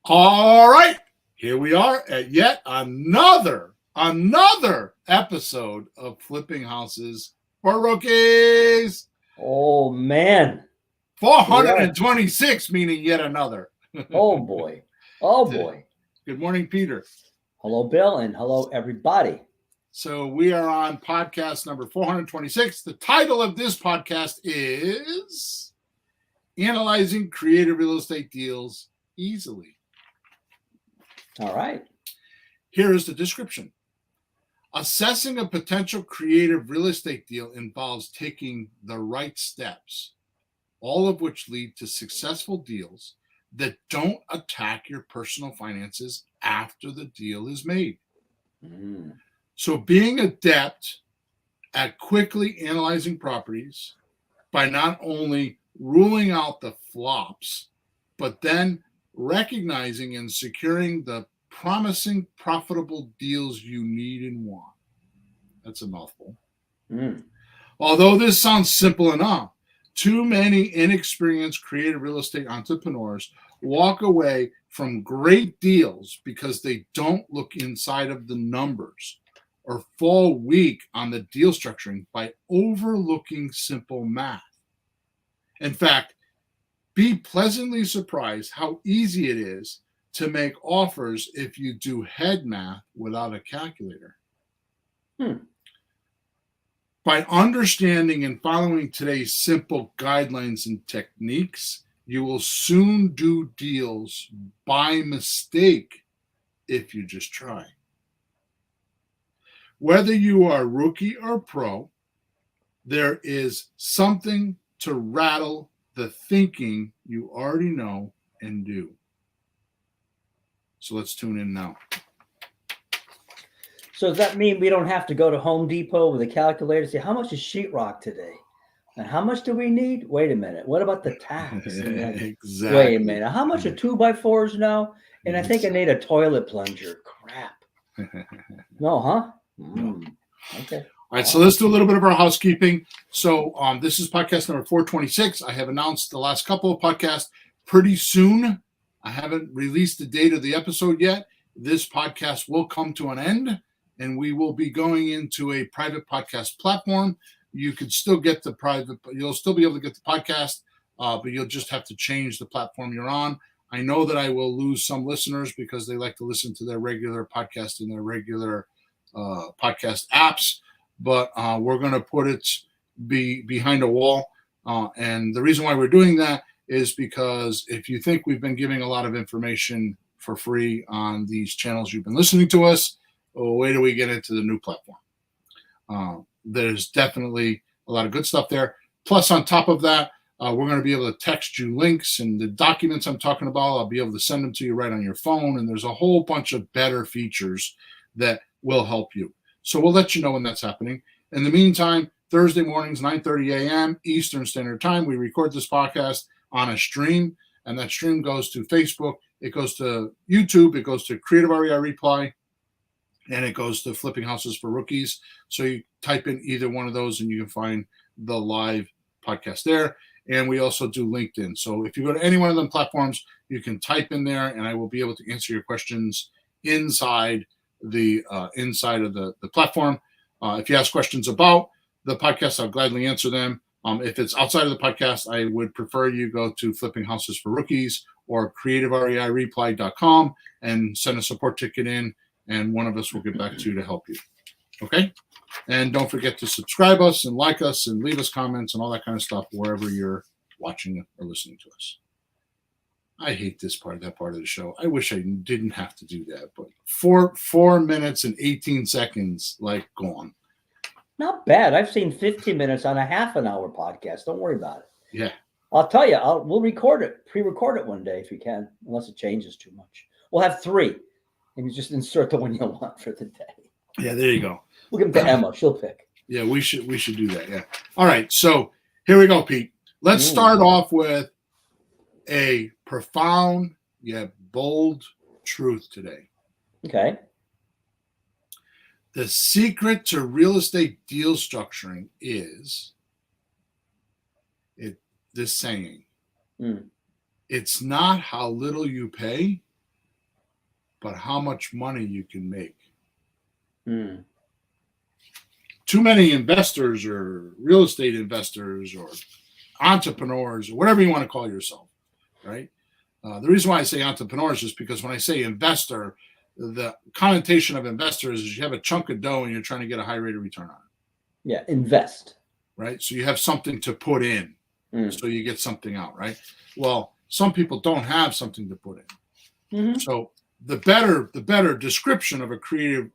All right, here we are at yet another episode of Flipping Houses for Rookies. Oh man, here we are. 426, meaning yet another. Oh boy, oh boy. Good morning, Peter. Hello, Bill, and hello, everybody. So we are on podcast number 426. The title of this podcast is Analyzing Creative Real Estate Deals Easily. All right. Here is the description. Assessing a potential creative real estate deal involves taking the right steps, all of which lead to successful deals that don't attack your personal finances after the deal is made. So being adept at quickly analyzing properties by not only ruling out the flops, but then recognizing and securing the promising, profitable deals you need and want. That's a mouthful. Although this sounds simple enough, too many inexperienced creative real estate entrepreneurs walk away from great deals because they don't look inside of the numbers or fall weak on the deal structuring by overlooking simple math. In fact, be pleasantly surprised how easy it is to make offers if you do head math without a calculator. By understanding and following today's simple guidelines and techniques, you will soon do deals by mistake if you just try. Whether you are rookie or pro, there is something to rattle the thinking you already know and do. So let's tune in now. So does that mean we don't have to go to Home Depot with a calculator and say, how much is sheetrock today? And how much do we need? Wait a minute. What about the tax? Exactly. Wait a minute. How much are 2x4s now? And I think I need a toilet plunger. Crap. No, huh? Okay. All right, so let's do a little bit of our housekeeping. So this is podcast number 426. I have announced the last couple of podcasts pretty soon. I haven't released the date of the episode yet. This podcast will come to an end, and we will be going into a private podcast platform. You could still get the private, you'll still be able to get the podcast, but you'll just have to change the platform you're on. I know that I will lose some listeners because they like to listen to their regular podcast in their regular podcast apps, but we're going to put it behind a wall. And the reason why we're doing that is because if you think we've been giving a lot of information for free on these channels you've been listening to us, wait till we get into the new platform. There's definitely a lot of good stuff there. Plus, on top of that, we're going to be able to text you links and the documents I'm talking about. I'll be able to send them to you right on your phone. And there's a whole bunch of better features that will help you. So we'll let you know when that's happening. In the meantime, Thursday mornings, 9:30 a.m. Eastern Standard Time, we record this podcast on a stream. And that stream goes to Facebook. It goes to YouTube. It goes to Creative REI Reply. And it goes to Flipping Houses for Rookies. So you type in either one of those and you can find the live podcast there. And we also do LinkedIn. So if you go to any one of them platforms, you can type in there and I will be able to answer your questions inside of the platform. If you ask questions about the podcast, I'll gladly answer them. If it's outside of the podcast, I would prefer you go to Flipping Houses for Rookies or creativereireply.com and send a support ticket in, and one of us will get back to you to help you. Okay? And don't forget to subscribe us and like us and leave us comments and all that kind of stuff wherever you're watching or listening to us. I hate this part, that part of the show. I wish I didn't have to do that, but 4 minutes and 18 seconds, like, gone. Not bad. I've seen 15 minutes on a half an hour podcast. Don't worry about it. Yeah. I'll tell you, we'll record it, pre-record it one day if you can, unless it changes too much. We'll have 3, and you just insert the one you want for the day. Yeah, there you go. We'll give them to Emma. She'll pick. Yeah, we should do that. Yeah. All right. So here we go, Pete. Let's start off with a profound yet bold truth today. Okay. The secret to real estate deal structuring is this saying. It's not how little you pay, but how much money you can make. Mm. Too many investors or real estate investors or entrepreneurs or whatever you want to call yourself, right? The reason why I say entrepreneurs is because when I say investor, the connotation of investor is you have a chunk of dough and you're trying to get a high rate of return on it. Yeah, invest. Right? So you have something to put in, so you get something out, right? Well, some people don't have something to put in. Mm-hmm. So the better description of a creative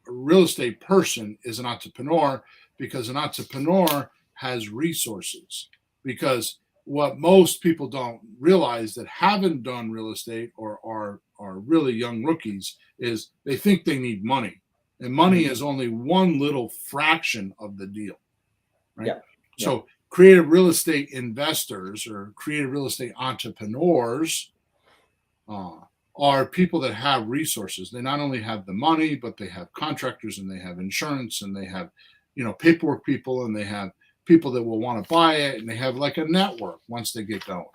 real estate person is an entrepreneur, because an entrepreneur has resources. Because what most people don't realize that haven't done real estate or are really young rookies is they think they need money, and money is only one little fraction of the deal, right? Yeah. So creative real estate investors or creative real estate entrepreneurs are people that have resources. They not only have the money, but they have contractors and they have insurance and they have, paperwork people, and they have people that will want to buy it, and they have like a network once they get going,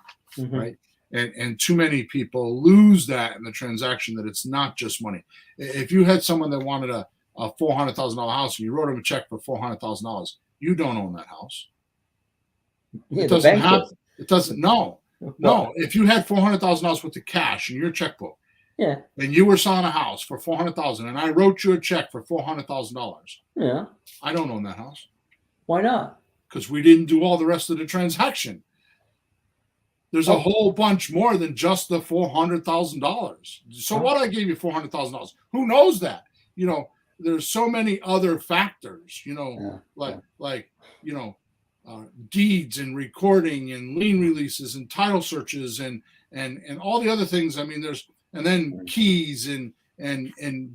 right? And too many people lose that in the transaction, that it's not just money. If you had someone that wanted a $400,000 house and you wrote them a check for $400,000, you don't own that house. Yeah, it doesn't have. It doesn't. No. If you had $400,000 worth of cash in your checkbook, yeah, and you were selling a house for $400,000, and I wrote you a check for $400,000, yeah, I don't own that house. Why not? Because we didn't do all the rest of the transaction. There's a whole bunch more than just the $400,000. So what? I gave you $400,000. Who knows that? There's so many other factors. Deeds and recording and lien releases and title searches and all the other things. I mean, and then keys and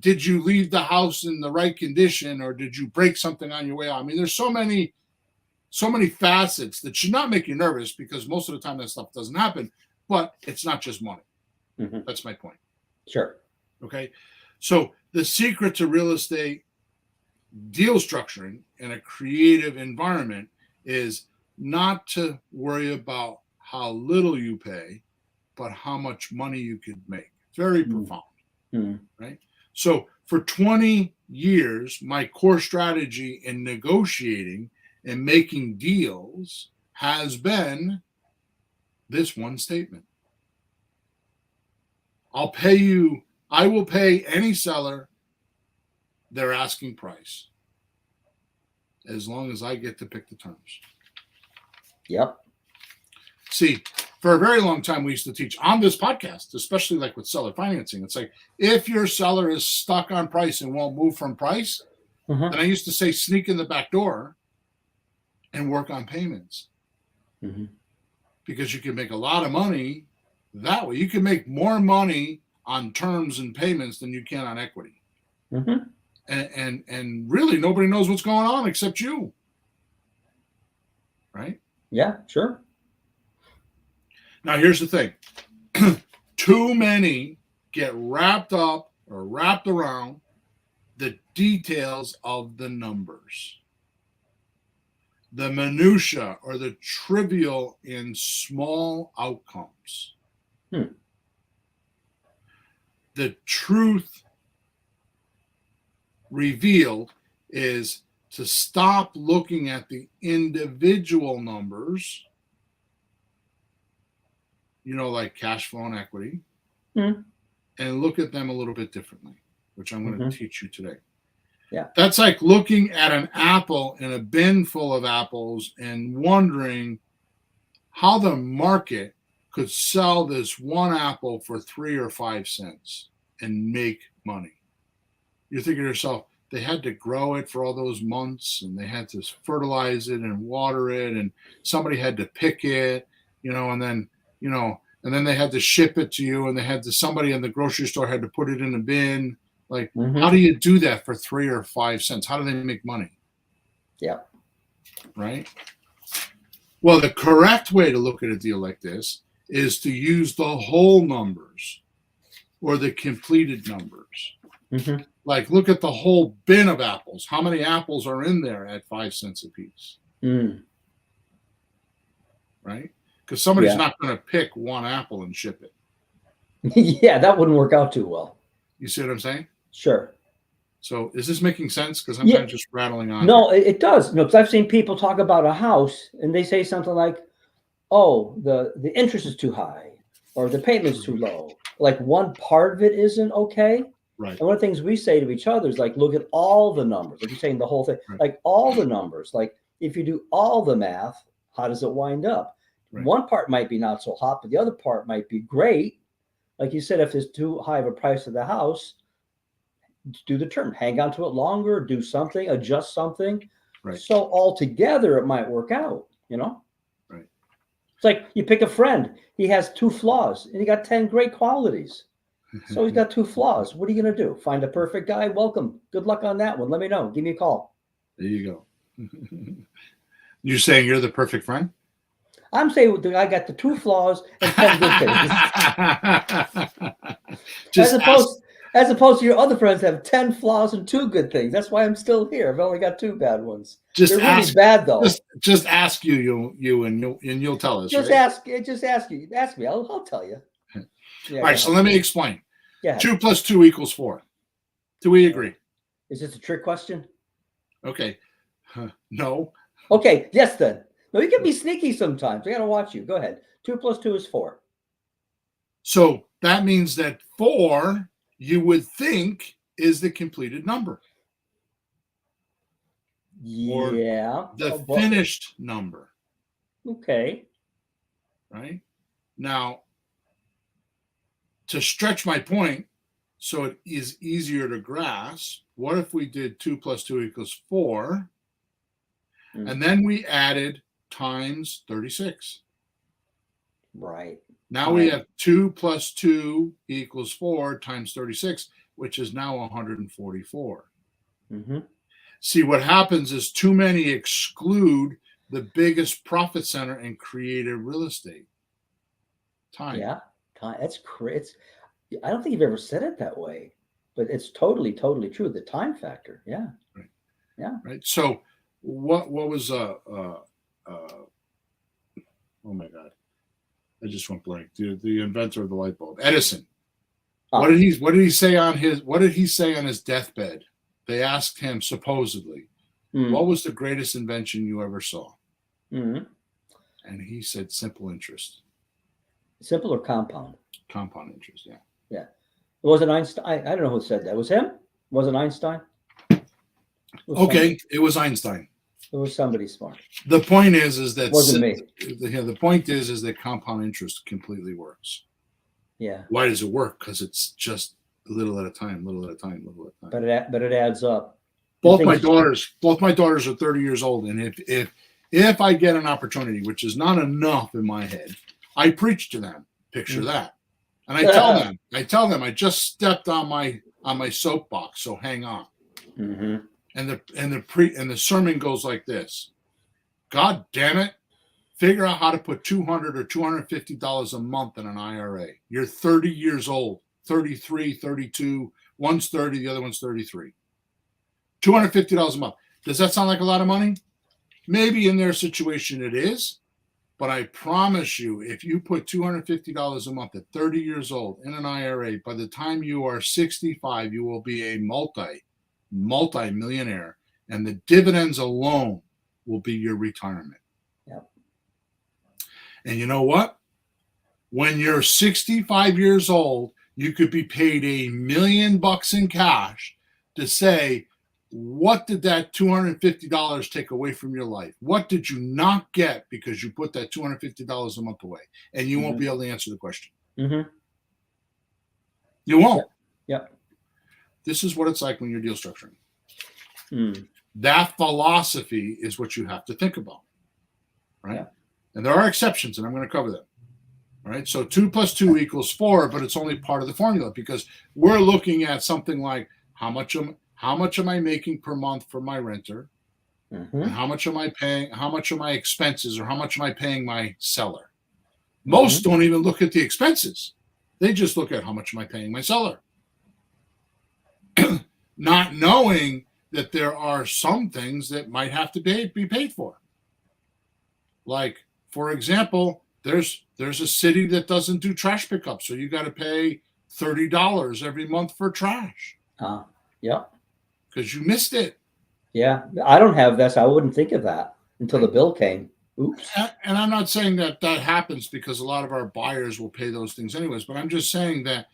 did you leave the house in the right condition, or did you break something on your way out? I mean, there's so many facets that should not make you nervous, because most of the time that stuff doesn't happen. But it's not just money. That's my point. Sure. Okay. So the secret to real estate deal structuring in a creative environment is not to worry about how little you pay, but how much money you could make. Very profound, right? So for 20 years, my core strategy in negotiating and making deals has been this one statement. I will pay any seller their asking price, as long as I get to pick the terms. Yep. See, for a very long time, we used to teach on this podcast, especially like with seller financing. It's like, if your seller is stuck on price and won't move from price, then I used to say, sneak in the back door and work on payments. Because you can make a lot of money that way. You can make more money on terms and payments than you can on equity. And really, nobody knows what's going on except you. Right? Yeah, sure. Now, here's the thing. Too many get wrapped up or wrapped around the details of the numbers, the minutia or the trivial in small outcomes. The truth revealed is to stop looking at the individual numbers, like cash flow and equity, and look at them a little bit differently, which I'm going to teach you today. Yeah. That's like looking at an apple in a bin full of apples and wondering how the market could sell this one apple for 3 or 5 cents and make money. You're thinking to yourself, they had to grow it for all those months, and they had to fertilize it and water it, and somebody had to pick it, and then they had to ship it to you, and somebody in the grocery store had to put it in a bin. Like, how do you do that for 3 or 5 cents? How do they make money? Yeah. Right? Well, the correct way to look at a deal like this is to use the whole numbers or the completed numbers. Like, look at the whole bin of apples. How many apples are in there at 5 cents a piece? Right? Because somebody's not going to pick one apple and ship it. Yeah, that wouldn't work out too well. You see what I'm saying? Sure. So is this making sense? Because I'm Yeah. kind of just rattling on. No, it does. No, because I've seen people talk about a house and they say something like, "Oh, the interest is too high, or the payment's too low." Like one part of it isn't okay. Right. And one of the things we say to each other is like, look at all the numbers. Like you're saying the whole thing, Right. like all the numbers. Like if you do all the math, how does it wind up? Right. One part might be not so hot, but the other part might be great. Like you said, if there's too high of a price of the house, do the term, hang on to it longer, do something, adjust something. Right. So altogether, it might work out, you know? Right. It's like you pick a friend, he has 2 flaws and he got 10 great qualities. So he's got 2 flaws. What are you going to do? Find a perfect guy? Welcome. Good luck on that one. Let me know. Give me a call. There you go. You're saying you're the perfect friend? I'm saying the guy got the 2 flaws and 10 good things. As opposed to your other friends have 10 flaws and 2 good things. That's why I'm still here. I've only got 2 bad ones. They're really bad though. Just ask you and you'll tell us. Just right? ask you. Ask me. I'll tell you. Yeah, all right. So let me explain. Yeah. 2 + 2 = 4. Do we agree? Is this a trick question? Okay. No. Okay. Yes. Then. No, you can be sneaky sometimes. I got to watch you. Go ahead. 2 + 2 is 4. So that means that 4, you would think, is the completed number. Yeah. The finished number. Okay. Right? Now, to stretch my point so it is easier to grasp, what if we did 2 + 2 = 4, and then we added times 36? Right. Now we have 2 + 2 = 4 times 36, which is now 144. Mm-hmm. See, what happens is too many exclude the biggest profit center in creative real estate. Time. Yeah. Time. That's crazy. I don't think you've ever said it that way, but it's totally true. The time factor. Yeah. Right. Yeah. Right. So what was oh my God. I just went blank. The inventor of the light bulb, Edison. What did he say on his deathbed? They asked him supposedly, what was the greatest invention you ever saw? Mm-hmm. And he said simple interest. Simple or compound? Compound interest, yeah. Yeah. Was it Einstein? I don't know who said that. Was him? Was it Einstein? It was Einstein. It was somebody smart. The point is that wasn't me. The point is that compound interest completely works. Yeah. Why does it work? Because it's just little at a time. But it adds up. Both my daughters are 30 years old, and if I get an opportunity, which is not enough in my head, I preach to them. Picture that, and I tell them, I just stepped on my soapbox, so hang on. Mm-hmm. And the sermon goes like this: God damn it, figure out how to put $200 or $250 a month in an IRA. You're 30 years old, 33, 32. One's 30, the other one's 33. $250 a month. Does that sound like a lot of money? Maybe in their situation it is, but I promise you, if you put $250 a month at 30 years old in an IRA, by the time you are 65, you will be a multi-millionaire, and the dividends alone will be your retirement. Yep. And you know what? When you're 65 years old, you could be paid $1 million in cash to say, what did that $250 take away from your life? What did you not get because you put that $250 a month away? And you won't be able to answer the question. Mm-hmm. You won't. Yep. This is what it's like when you're deal structuring. Mm. That philosophy is what you have to think about, right? Yeah. And there are exceptions, and I'm going to cover them. All right. So 2 + 2 = 4, but it's only part of the formula because we're looking at something like how much am I making per month for my renter, and how much am I paying? How much are my expenses, or how much am I paying my seller? Most don't even look at the expenses; they just look at how much am I paying my seller, not knowing that there are some things that might have to be paid for. Like, for example, there's a city that doesn't do trash pickup, so you got to pay $30 every month for trash Yep. because you missed it. Yeah. I don't have this. I wouldn't think of that until the bill came. Oops. And I'm not saying that that happens because a lot of our buyers will pay those things anyways, but I'm just saying that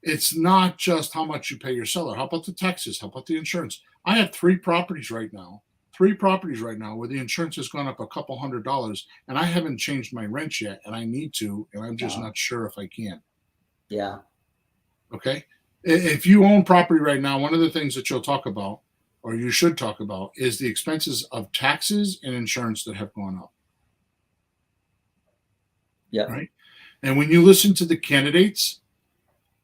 it's not just how much you pay your seller. How about the taxes? How about the insurance? I have three properties right now where the insurance has gone up a couple $100, and I haven't changed my rent yet, and I need to, and I'm just not sure if I can. Yeah. Okay. If you own property right now, one of the things that you'll talk about, or you should talk about, is the expenses of taxes and insurance that have gone up. Yeah. Right. And when you listen to the candidates,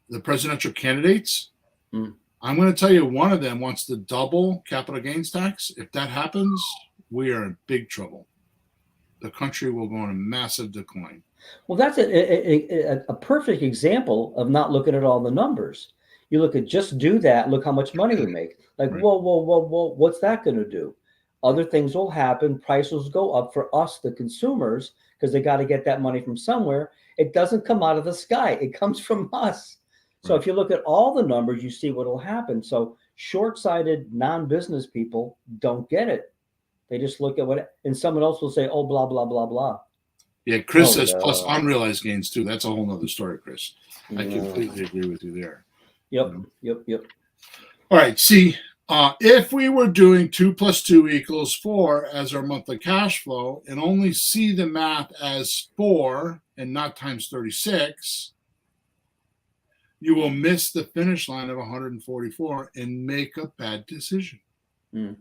the presidential candidates, I'm going to tell you one of them wants to double capital gains tax. If that happens, we are in big trouble. The country will go in a massive decline. Well, that's a perfect example of not looking at all the numbers. You look at just do that, look how much money we make. Like, Right. whoa, what's that going to do? Other things will happen. Prices go up for us, the consumers, because they got to get that money from somewhere. It doesn't come out of the sky. It comes from us. So if you look at all the numbers, you see what will happen. So short-sighted non-business people don't get it. They just look at what, and someone else will say, oh, blah, blah, blah, blah. Yeah, Chris says plus unrealized gains too. That's a whole nother story, Chris. I completely agree with you there. Yep. All right. See, if we were doing 2 + 2 = 4 as our monthly cash flow and only see the math as 4 and not times 36, you will miss the finish line of 144 and make a bad decision. Right?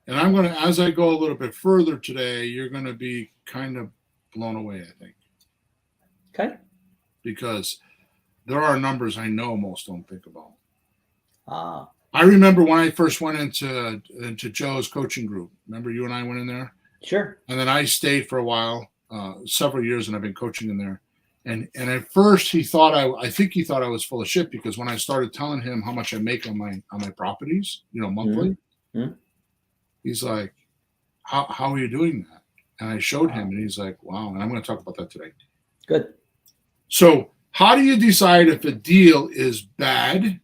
And I'm going to, as I go a little bit further today, you're going to be kind of blown away, I think. Okay. Because there are numbers I know most don't think about. I remember when I first went into Joe's coaching group. Remember you and I went in there? Sure. And then I stayed for a while, several years, and I've been coaching in there. And at first he thought I think he thought I was full of shit because when I started telling him how much I make on my properties, monthly, he's like, how are you doing that? And I showed him, and he's like, wow. And I'm going to talk about that today. Good. So how do you decide if a deal is bad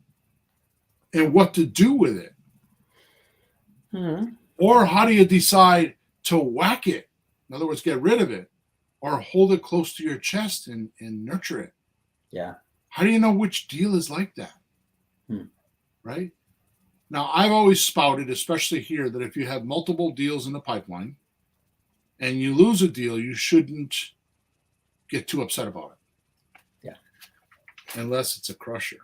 and what to do with it? Or how do you decide to whack it? In other words, get rid of it or hold it close to your chest and nurture it. Yeah. How do you know which deal is like that? Right? Now, I've always spouted, especially here, that if you have multiple deals in the pipeline and you lose a deal, you shouldn't get too upset about it. Yeah. Unless it's a crusher.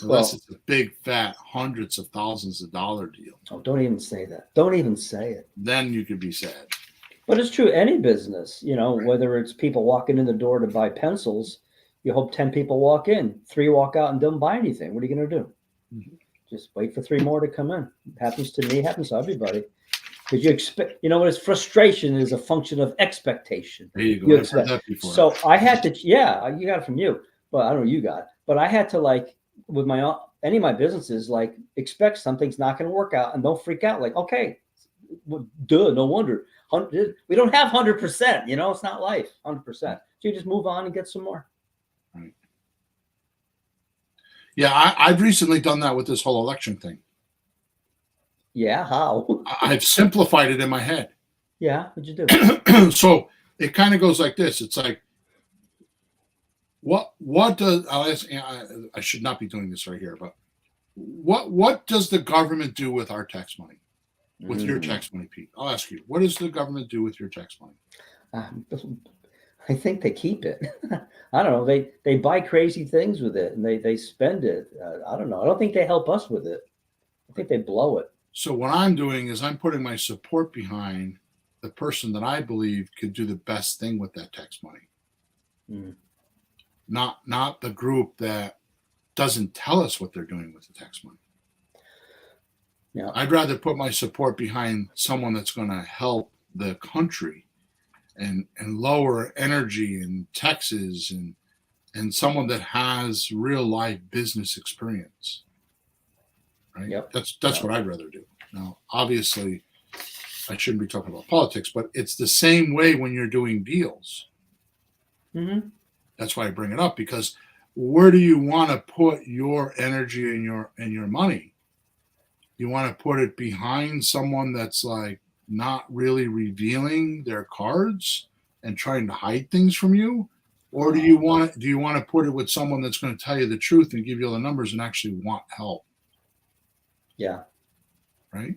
Unless it's a big, fat, hundreds of thousands of dollar deal. Oh, don't even say that. Don't even say it. Then you could be sad. But it's true. Any business, whether it's people walking in the door to buy pencils, you hope 10 people walk in, 3 walk out and don't buy anything. What are you going to do? Just wait for 3 more to come in. It happens to me, happens to everybody. Because you expect, what is frustration is a function of expectation. There you go. I've heard that before. So I had to, you got it from you, but I don't know what you got. But I had to with any of my businesses, expect something's not going to work out and don't freak out. Okay, duh, no wonder. We don't have 100%, it's not life, 100%. So you just move on and get some more. Right. Yeah, I've recently done that with this whole election thing. Yeah, how? I've simplified it in my head. Yeah, what'd you do? So it kind of goes like this. It's like, what does, I should not be doing this right here, but what does the government do with our tax money? With your tax money, Pete? I'll ask you, what does the government do with your tax money? I think they keep it. I don't know. They buy crazy things with it and they spend it. I don't know. I don't think they help us with it. I think they blow it. So what I'm doing is I'm putting my support behind the person that I believe could do the best thing with that tax money. Not the group that doesn't tell us what they're doing with the tax money. Yeah. I'd rather put my support behind someone that's going to help the country and lower energy and taxes and someone that has real life business experience. Right? Yep. That's what I'd rather do. Now, obviously, I shouldn't be talking about politics, but it's the same way when you're doing deals. Mm-hmm. That's why I bring it up, because where do you want to put your energy and your money? You want to put it behind someone that's like not really revealing their cards and trying to hide things from you? Or do you want to put it with someone that's going to tell you the truth and give you all the numbers and actually want help? Yeah. Right?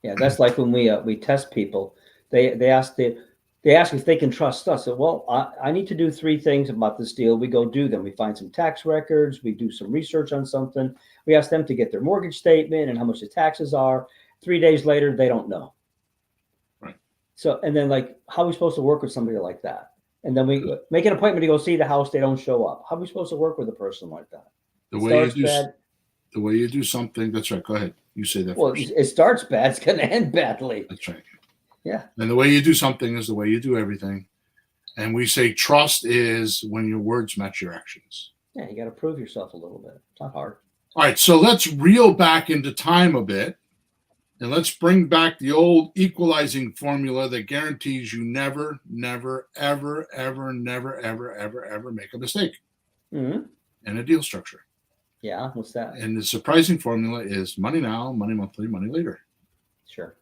Yeah, that's like when we test people. They ask if they can trust us. So, well, I need to do 3 things about this deal. We go do them. We find some tax records. We do some research on something. We ask them to get their mortgage statement and how much the taxes are. 3 days later, they don't know. Right. So, and then like, how are we supposed to work with somebody like that? And then we make an appointment to go see the house. They don't show up. How are we supposed to work with a person like that? The way you do something. That's right. Go ahead. You say that Well, first. it starts bad. It's going to end badly. That's right. Yeah. And the way you do something is the way you do everything. And we say trust is when your words match your actions. Yeah, you got to prove yourself a little bit. It's not hard. All right, so let's reel back into time a bit, and let's bring back the old equalizing formula that guarantees you never, never, ever, ever, never, ever, ever, ever make a mistake Mm-hmm. in a deal structure. Yeah, what's that? And the surprising formula is money now, money monthly, money later. Sure.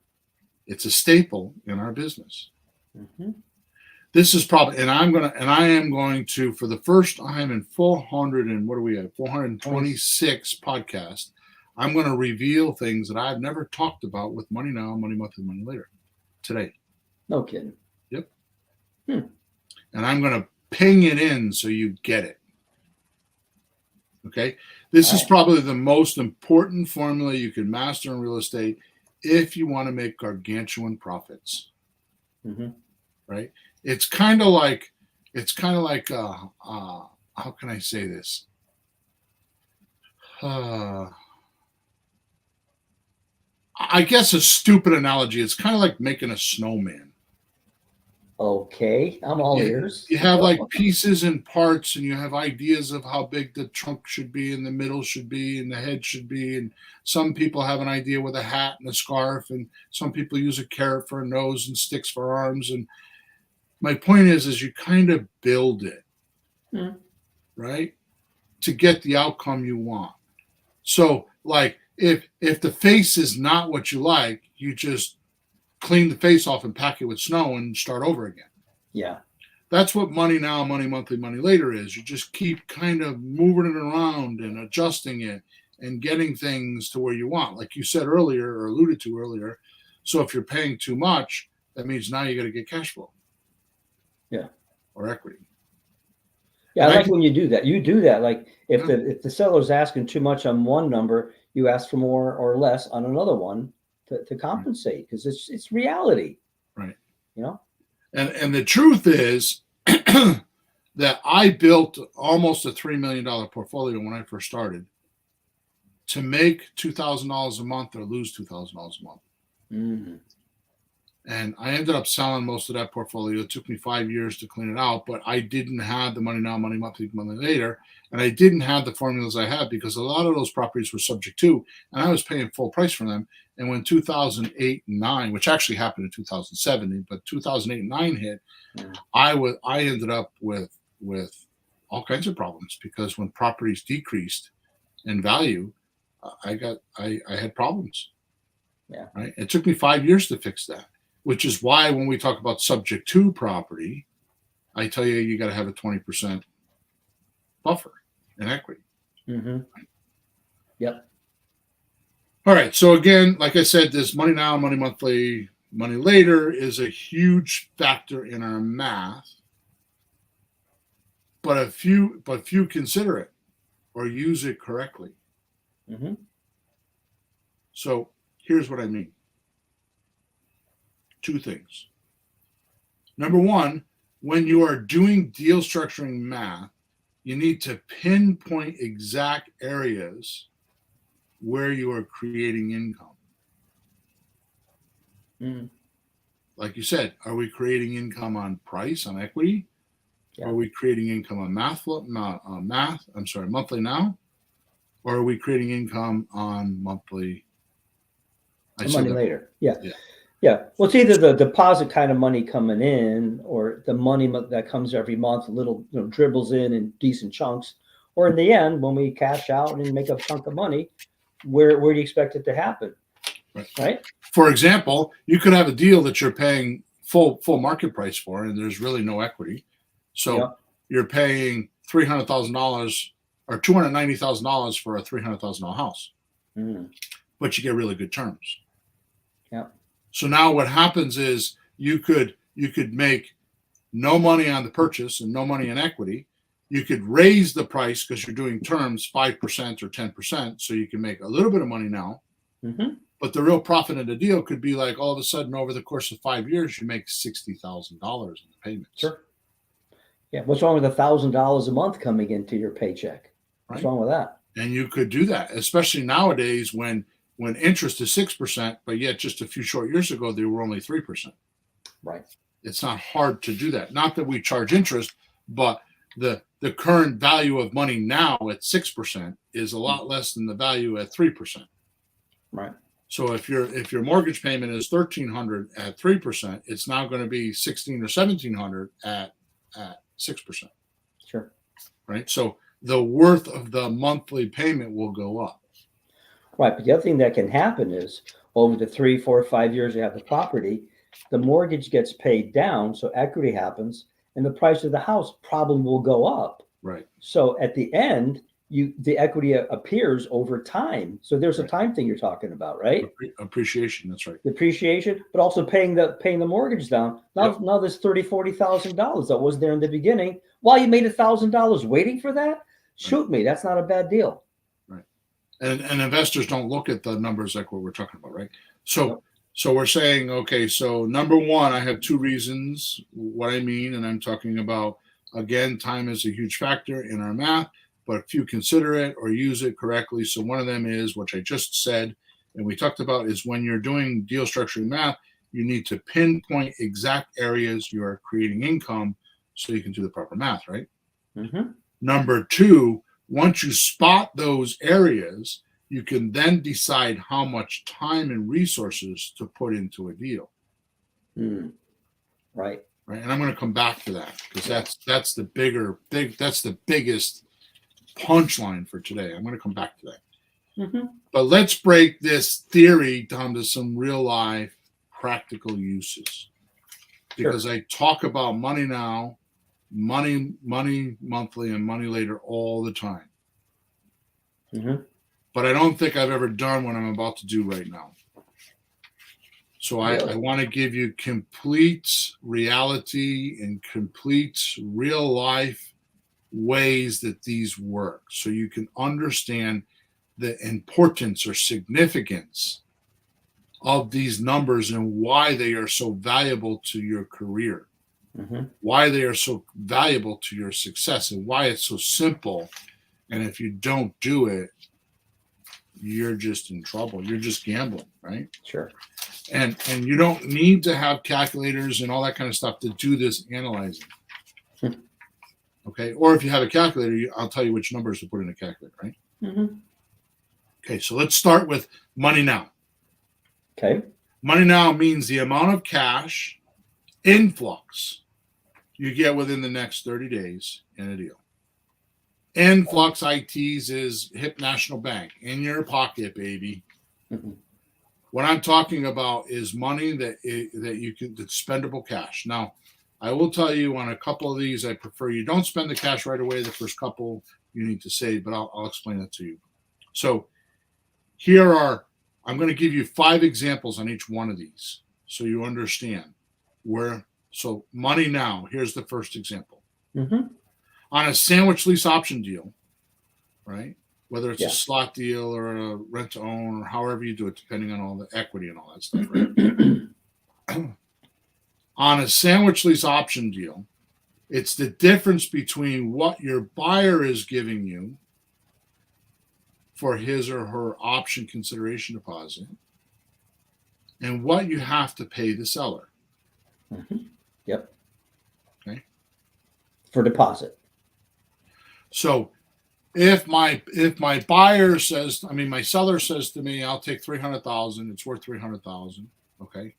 It's a staple in our business. Mm-hmm. This is probably, and I am going to, for the first time in 400 and what are we at, 426 podcasts, I'm going to reveal things that I've never talked about with money now, money monthly, money later today. No kidding. Yep. And I'm going to ping it in so you get it. Okay. This is probably the most important formula you can master in real estate if you want to make gargantuan profits. Mm-hmm. Right. It's kind of like how can I say this? I guess a stupid analogy. It's kind of like making a snowman. Okay, I'm all ears. You have like pieces and parts, and you have ideas of how big the trunk should be, and the middle should be, and the head should be. And some people have an idea with a hat and a scarf, and some people use a carrot for a nose and sticks for arms. And my point is you kind of build it, right, to get the outcome you want. So, like, if the face is not what you like, you just clean the face off and pack it with snow and start over again. Yeah. That's what money now, money monthly, money later is. You just keep kind of moving it around and adjusting it and getting things to where you want, like you said earlier or alluded to earlier. So if you're paying too much, that means now you got to get cash flow. Yeah. Or equity. Yeah, I like when you do that. You do that. Like if the seller's asking too much on one number, you ask for more or less on another one to compensate, because it's reality. Right. You know? And the truth is that I built almost a $3 million portfolio when I first started to make $2,000 a month or lose $2,000 a month. Mm-hmm. And I ended up selling most of that portfolio. It took me 5 years to clean it out, but I didn't have the money now, money monthly, money later. And I didn't have the formulas I had because a lot of those properties were subject to, and I was paying full price for them. And when 2008 and 9, which actually happened in 2007, but 2008 and 9 hit, I ended up with all kinds of problems, because when properties decreased in value, I had problems. Yeah. Right. It took me 5 years to fix that, which is why when we talk about subject to property, I tell you got to have a 20% buffer in equity. Mm-hmm. Yep. All right. So again, like I said, this money now, money monthly, money later is a huge factor in our math, but few consider it or use it correctly. Mm-hmm. So here's what I mean. 2 things. Number one, when you are doing deal structuring math, you need to pinpoint exact areas where you are creating income. Mm-hmm. Like you said, are we creating income on price, on equity? Yeah. Are we creating income on monthly now? Or are we creating income on monthly? Money later. Yeah. Yeah. Well, it's either the deposit kind of money coming in, or the money that comes every month, little dribbles in decent chunks, or in the end, when we cash out and make a chunk of money, where do you expect it to happen? Right. For example, you could have a deal that you're paying full market price for, and there's really no equity. So Yeah. you're paying $300,000 or $290,000 for a $300,000 house, but you get really good terms. Yeah. So now what happens is you could make no money on the purchase and no money in equity. You could raise the price because you're doing terms 5% or 10%, so you can make a little bit of money now. But the real profit in the deal could be like all of a sudden over the course of 5 years, you make $60,000 in the payments. Sure. Yeah. What's wrong with $1,000 a month coming into your paycheck? What's wrong with that? And you could do that, especially nowadays when interest is 6%, but yet just a few short years ago they were only 3%. Right. It's not hard to do that. Not that we charge interest, but the current value of money now at 6% is a lot less than the value at 3%. Right. So if your mortgage payment is $1,300 at 3%, it's now going to be $1,600 or $1,700 at 6%. Sure. Right. So the worth of the monthly payment will go up. Right. But the other thing that can happen is over the 3, 4, 5 years you have the property, the mortgage gets paid down, so equity happens, and the price of the house probably will go up. Right. So at the end, the equity appears over time. So there's a time thing you're talking about, right? Appreciation. That's right. Depreciation, but also paying the mortgage down. Now there's $30,000-$40,000 that wasn't there in the beginning. While you made $1,000 waiting for that, shoot me, that's not a bad deal. Right. And investors don't look at the numbers like what we're talking about, right? So we're saying, okay, so number one, I have two reasons what I mean, and I'm talking about, again, time is a huge factor in our math, but few consider it or use it correctly. So one of them is, which I just said, and we talked about, is when you're doing deal structuring math, you need to pinpoint exact areas you are creating income so you can do the proper math, right? Number two, once you spot those areas, you can then decide how much time and resources to put into a deal. Right. Right. And I'm going to come back to that because that's the biggest punchline for today. I'm going to come back to that. But let's break this theory down to some real life practical uses, because I talk about money now, money monthly, and money later all the time. But I don't think I've ever done what I'm about to do right now. So I want to give you complete reality and complete real life ways that these work so you can understand the importance or significance of these numbers and why they are so valuable to your career, why they are so valuable to your success, and why it's so simple. And if you don't do it, you're just in trouble. You're just gambling, right? Sure. And you don't need to have calculators and all that kind of stuff to do this analyzing. Okay. Or if you have a calculator, I'll tell you which numbers to put in a calculator, right? Okay. So let's start with money now. Okay. Money now means the amount of cash influx you get within the next 30 days in a deal. Influx ITs is Hip National Bank in your pocket, baby. What I'm talking about is money that you can, that's spendable cash. Now, I will tell you on a couple of these, I prefer you don't spend the cash right away. The first couple you need to save, but I'll explain that to you. So I'm going to give you 5 examples on each one of these so you understand where. So money now, here's the first example. On a sandwich lease option deal, right? Whether it's a slot deal or a rent to own or however you do it, depending on all the equity and all that stuff, right? On a sandwich lease option deal, it's the difference between what your buyer is giving you for his or her option consideration deposit and what you have to pay the seller. Yep. Okay. For deposit. So if my buyer says, my seller says to me, I'll take $300,000, it's worth $300,000. Okay.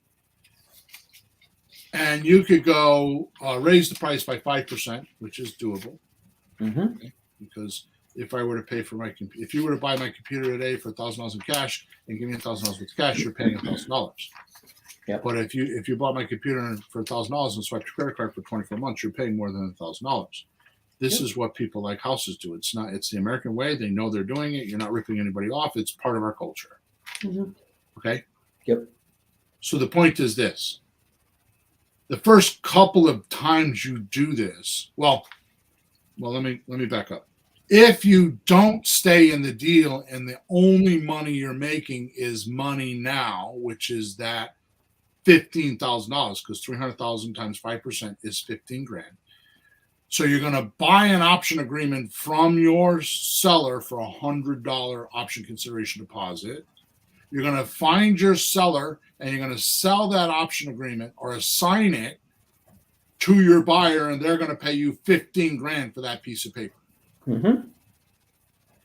And you could go raise the price by 5%, which is doable. Okay? Because if I were to pay for my computer, if you were to buy my computer today for $1,000 in cash and give me $1,000 worth of cash, you're paying $1,000. Yep. But if you bought my computer for $1,000 and swiped your credit card for 24 months, you're paying more than $1,000. This is what people like houses do. It's the American way. They know they're doing it. You're not ripping anybody off. It's part of our culture. Okay. Yep. So the point is this: the first couple of times you do this, well, let me back up. If you don't stay in the deal and the only money you're making is money now, which is that $15,000, because 300,000 times 5% is 15 grand. So you're going to buy an option agreement from your seller for $100 option consideration deposit. You're going to find your seller and you're going to sell that option agreement or assign it to your buyer, and they're going to pay you 15 grand for that piece of paper.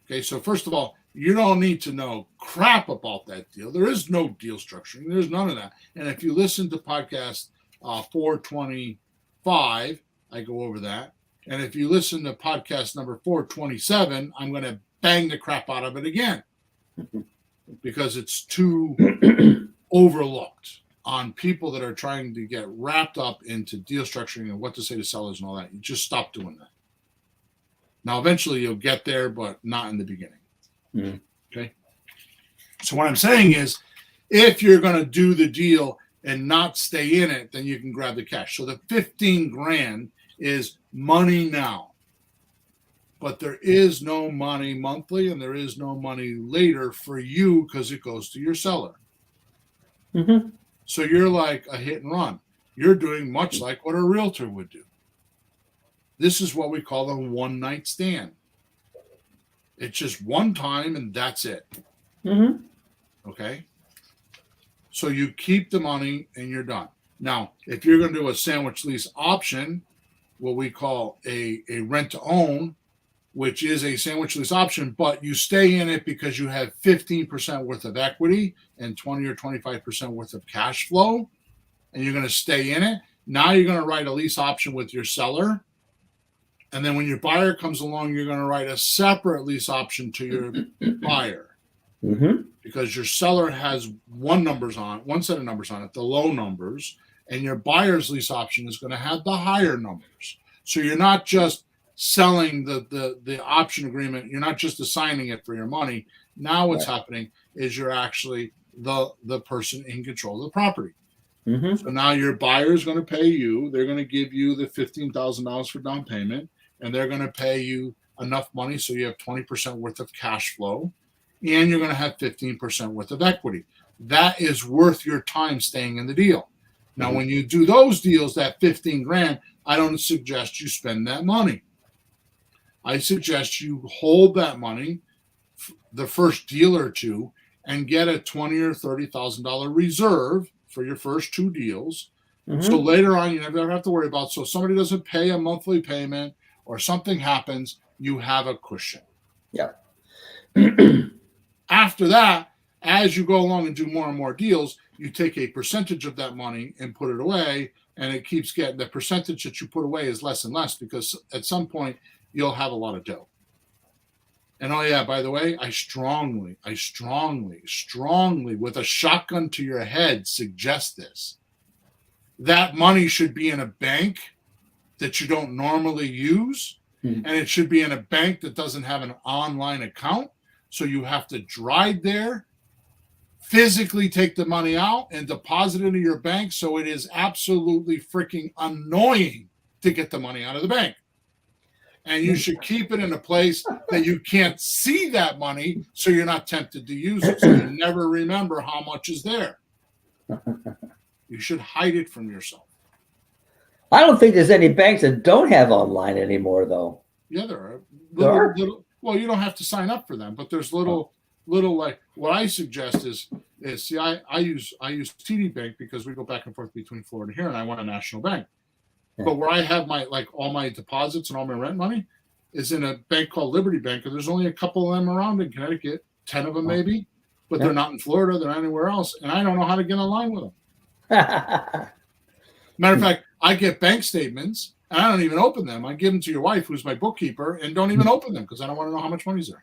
Okay, so first of all, you don't need to know crap about that deal. There is no deal structuring. There's none of that. And if you listen to podcast 425, I go over that. And if you listen to podcast number 427, I'm going to bang the crap out of it again because it's too overlooked on people that are trying to get wrapped up into deal structuring and what to say to sellers and all that. You just stop doing that. Now, eventually you'll get there, but not in the beginning. Okay. So what I'm saying is, if you're going to do the deal and not stay in it, then you can grab the cash. So the 15 grand is money now, but there is no money monthly and there is no money later for you because it goes to your seller. So you're like a hit and run. You're doing much like what a realtor would do. This is what we call a one night stand. It's just one time and that's it. Okay. So you keep the money and you're done. Now, if you're going to do a sandwich lease option, what we call a rent to own, which is a sandwich lease option, but you stay in it because you have 15% worth of equity and 20 or 25% worth of cash flow, and you're going to stay in it. Now you're going to write a lease option with your seller. And then when your buyer comes along, you're going to write a separate lease option to your buyer. Because your seller has one set of numbers on it, the low numbers, and your buyer's lease option is going to have the higher numbers. So you're not just selling the option agreement, you're not just assigning it for your money. Now what's happening is you're actually the person in control of the property. So now your buyer is going to pay you. They're going to give you the $15,000 for down payment, and they're going to pay you enough money so you have 20% worth of cash flow, and you're going to have 15% worth of equity. That is worth your time staying in the deal. Now, when you do those deals, that 15 grand, I don't suggest you spend that money. I suggest you hold that money the first deal or two and get a $20,000 or $30,000 reserve for your first two deals. So later on, you never have to worry about. So if somebody doesn't pay a monthly payment or something happens, you have a cushion. After that, as you go along and do more and more deals, you take a percentage of that money and put it away, and it keeps getting the percentage that you put away is less and less because at some point you'll have a lot of dough. And oh yeah, by the way, I strongly, with a shotgun to your head, suggest this. That money should be in a bank that you don't normally use, and it should be in a bank that doesn't have an online account. So you have to drive there, physically take the money out and deposit it into your bank. So it is absolutely freaking annoying to get the money out of the bank. And you should keep it in a place that you can't see that money so you're not tempted to use it. So you never remember how much is there. You should hide it from yourself. I don't think there's any banks that don't have online anymore, though. Yeah, there are. Little, well, you don't have to sign up for them, but there's little like what I suggest is see, I use TD Bank because we go back and forth between Florida here, and I want a national bank. But where I have all my deposits and all my rent money is in a bank called Liberty Bank, and there's only a couple of them around in Connecticut, 10 of them maybe, but they're not in Florida, they're not anywhere else, and I don't know how to get online with them. Matter of fact, I get bank statements and I don't even open them. I give them to your wife, who's my bookkeeper, and don't even open them because I don't want to know how much money's there.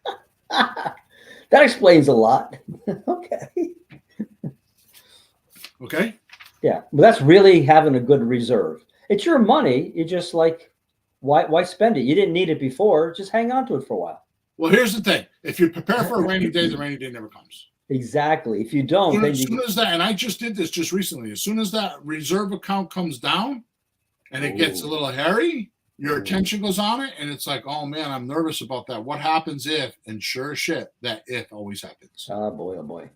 That explains a lot. Okay. Okay. Yeah, but that's really having a good reserve. It's your money. You just like, why spend it? You didn't need it before. Just hang on to it for a while. Well, here's the thing: if you prepare for a rainy day, the rainy day never comes. Exactly. If you don't, As soon as that, and I just did this just recently. As soon as that reserve account comes down, and it gets a little hairy, your attention goes on it, and it's like, oh man, I'm nervous about that. What happens if? And sure as shit, that if always happens. Oh boy, oh boy.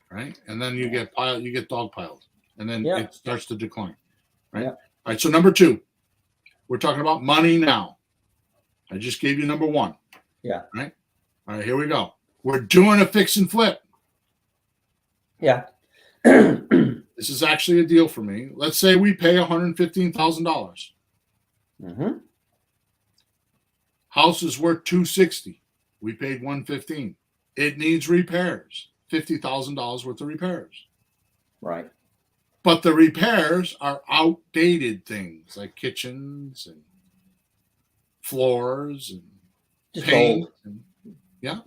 Right, and then you get dogpiled, and then it starts to decline. Right. Yeah. All right. So number 2, we're talking about money now. I just gave you number 1. Yeah. Right. All right. Here we go. We're doing a fix and flip. Yeah. This is actually a deal for me. Let's say we pay $115,000. Mm-hmm. House is worth $260,000. We paid $115,000. It needs repairs. $50,000 worth of repairs. Right. But the repairs are outdated things like kitchens and floors and Just paint. old. And, yeah.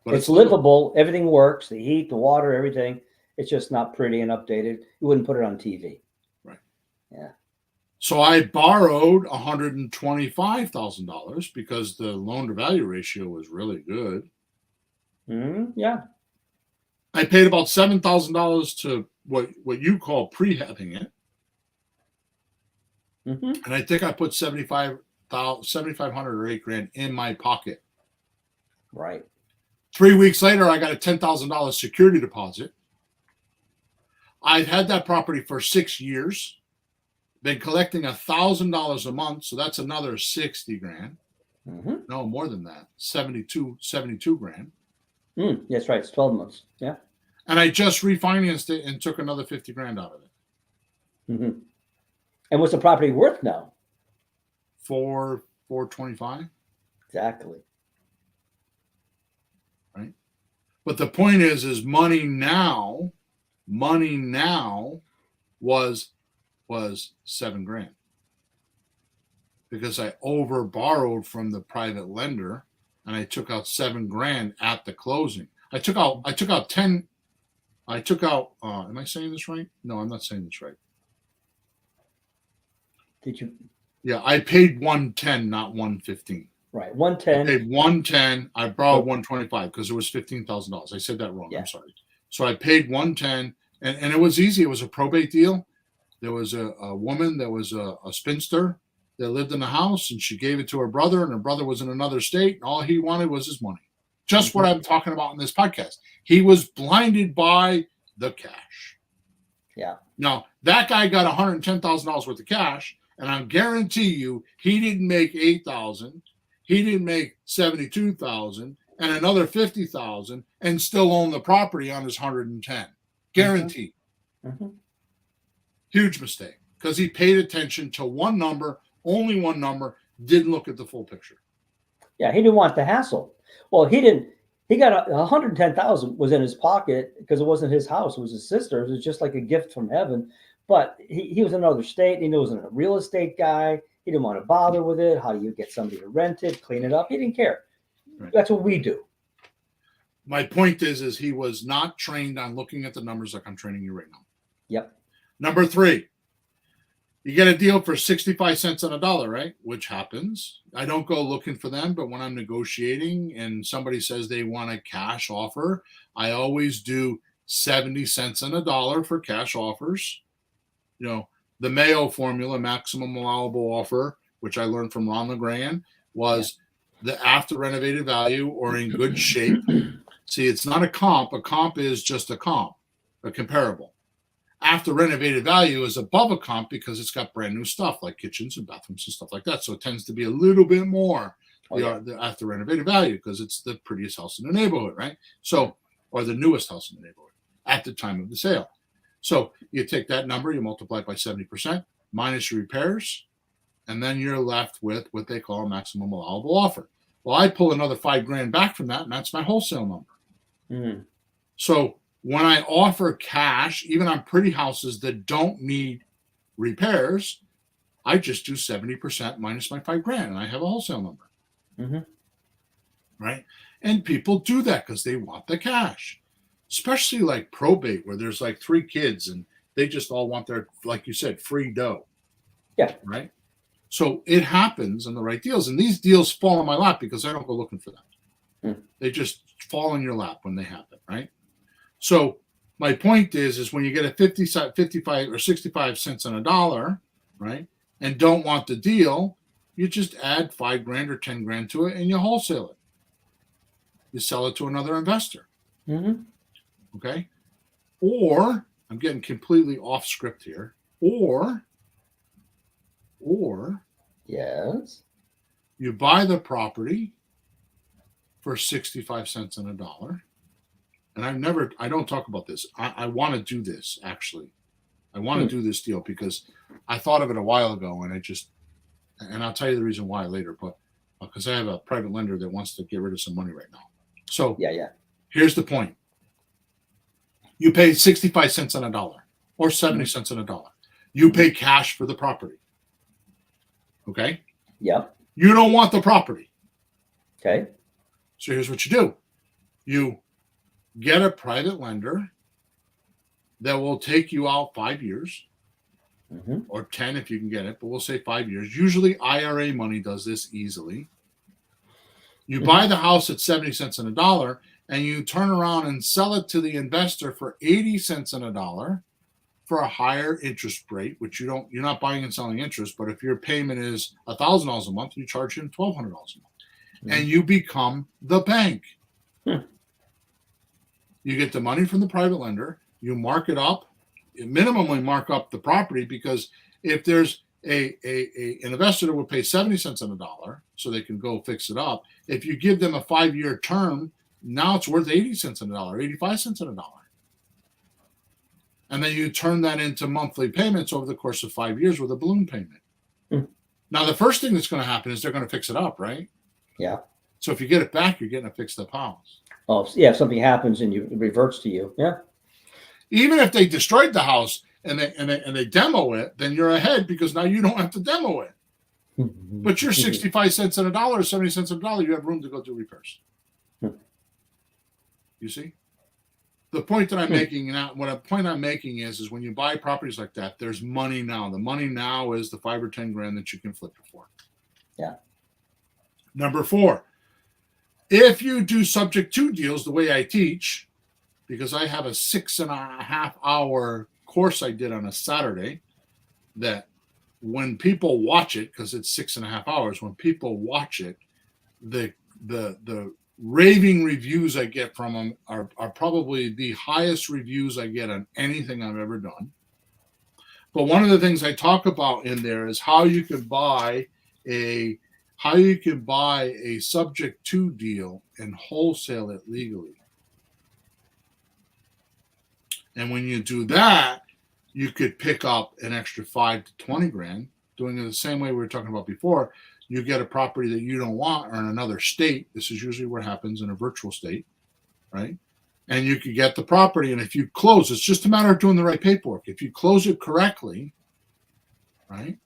But it's livable. Everything works. The heat, the water, everything. It's just not pretty and updated. You wouldn't put it on TV. Right. Yeah. So I borrowed $125,000 because the loan to value ratio was really good. Yeah. I paid about $7,000 to what you call pre-having it. Mm-hmm. And I think I put $7,500 or $8,000 in my pocket. Right. 3 weeks later, I got a $10,000 security deposit. I've had that property for 6 years, been collecting $1,000 a month. So that's another $60,000. Mm-hmm. No, more than that. 72 grand. That's right. It's 12 months. Yeah. And I just refinanced it and took another $50,000 out of it. Mm-hmm. And what's the property worth now? $425. Exactly. Right. But the point is money now was $7,000 because I over borrowed from the private lender and I took out $7,000 at the closing. I took out 10. Am I saying this right? No, I'm not saying this right. Did you? Yeah, I paid 110, not 115. Right, 110. I paid 110. I borrowed 125 because it was $15,000. I said that wrong. Yeah. I'm sorry. So I paid 110, and it was easy. It was a probate deal. There was a woman that was a spinster that lived in the house, and she gave it to her brother, and her brother was in another state, and all he wanted was his money. Just what I'm talking about in this podcast. He was blinded by the cash. Yeah. Now, that guy got $110,000 worth of cash, and I guarantee you he didn't make $8,000. He didn't make $72,000 and another $50,000 and still own the property on his 110. Guaranteed. Mm-hmm. Huge mistake because he paid attention to one number, only one number, didn't look at the full picture. Yeah, he didn't want the hassle. Well, he didn't. He got $110,000 was in his pocket because it wasn't his house; it was his sister's. It was just like a gift from heaven. But he was in another state. He wasn't a real estate guy. He didn't want to bother with it. How do you get somebody to rent it, clean it up? He didn't care. Right. That's what we do. My point is he was not trained on looking at the numbers like I'm training you right now. Yep. Number 3, you get a deal for 65 cents on a dollar, right? Which happens. I don't go looking for them, but when I'm negotiating and somebody says they want a cash offer, I always do 70 cents on a dollar for cash offers. You know, the Mayo formula, maximum allowable offer, which I learned from Ron LeGrand, was the after renovated value or in good shape. See, it's not a comp. A comp is just a comp, a comparable. After renovated value is above a comp because it's got brand new stuff like kitchens and bathrooms and stuff like that. So it tends to be a little bit more the after renovated value because it's the prettiest house in the neighborhood, right? So, or the newest house in the neighborhood at the time of the sale. So you take that number, you multiply it by 70%, minus your repairs, and then you're left with what they call a maximum allowable offer. Well, I pull another $5,000 back from that, and that's my wholesale number. Mm-hmm. So when I offer cash, even on pretty houses that don't need repairs, I just do 70% minus my $5,000 and I have a wholesale number. Mm-hmm. Right? And people do that because they want the cash, especially like probate where there's like 3 kids and they just all want their, like you said, free dough. Yeah. Right. So it happens in the right deals. And these deals fall in my lap because I don't go looking for them. They just fall in your lap when they happen. Right. So my point is when you get a 55 or 65 cents on a dollar, right, and don't want the deal, you just add $5,000 or $10,000 to it and you wholesale it. You sell it to another investor. Mm-hmm. Okay. Or I'm getting completely off script here. Or yes, you buy the property for 65 cents on a dollar. And I don't talk about this. I want to do this actually. I want to do this deal because I thought of it a while ago and I'll tell you the reason why later, but because I have a private lender that wants to get rid of some money right now. So yeah. Here's the point. You pay 65 cents on a dollar or 70 cents on a dollar. You pay cash for the property. Okay? Yep. You don't want the property. Okay. So here's what you do. You get a private lender that will take you out 5 years or 10 if you can get it, but we'll say 5 years. Usually IRA money does this easily. You buy the house at 70 cents on a dollar and you turn around and sell it to the investor for 80 cents on a dollar for a higher interest rate, which you're not buying and selling interest, but if your payment is $1,000 a month, you charge him $1,200 a month. And you become the bank. You get the money from the private lender, you mark it up, you minimally mark up the property, because if there's an investor that would pay 70 cents on a dollar so they can go fix it up, if you give them a 5-year term, now it's worth 80 cents on a dollar, 85 cents on a dollar. And then you turn that into monthly payments over the course of 5 years with a balloon payment. Now, the first thing that's going to happen is they're going to fix it up, right? Yeah. So if you get it back, you're getting a fixed up house. Oh, yeah. If something happens and it reverts to you. Yeah. Even if they destroyed the house and they demo it, then you're ahead because now you don't have to demo it. But you're 65 cents on a dollar, 70 cents on a dollar, you have room to go do repairs. You see? The point that I'm making now, is when you buy properties like that, there's money now. The money now is the 5 or 10 grand that you can flip it for. Yeah. Number 4, if you do subject to deals the way I teach, because I have a 6.5 hour course I did on a Saturday that when people watch it, because it's 6.5 hours, when people watch it, the raving reviews I get from them are probably the highest reviews I get on anything I've ever done. But one of the things I talk about in there is how you can buy a subject to deal and wholesale it legally. And when you do that, you could pick up an extra 5 to 20 grand, doing it the same way we were talking about before. You get a property that you don't want or in another state. This is usually what happens in a virtual state, right? And you could get the property, and if you close, it's just a matter of doing the right paperwork. If you close it correctly, right?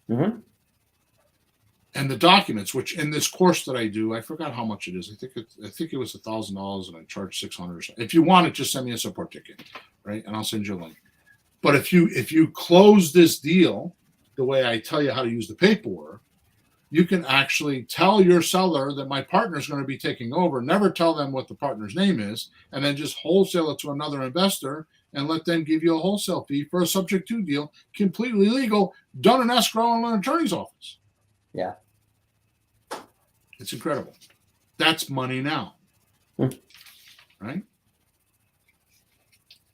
And the documents, which in this course that I do, I forgot how much it is. I think it was $1,000, and I charge $600. If you want it, just send me a support ticket, right? And I'll send you a link. But if you close this deal the way I tell you how to use the paperwork, you can actually tell your seller that my partner is going to be taking over. Never tell them what the partner's name is, and then just wholesale it to another investor and let them give you a wholesale fee for a subject to deal, completely legal, done in escrow in an attorney's office. Yeah. It's incredible. That's money now. Right?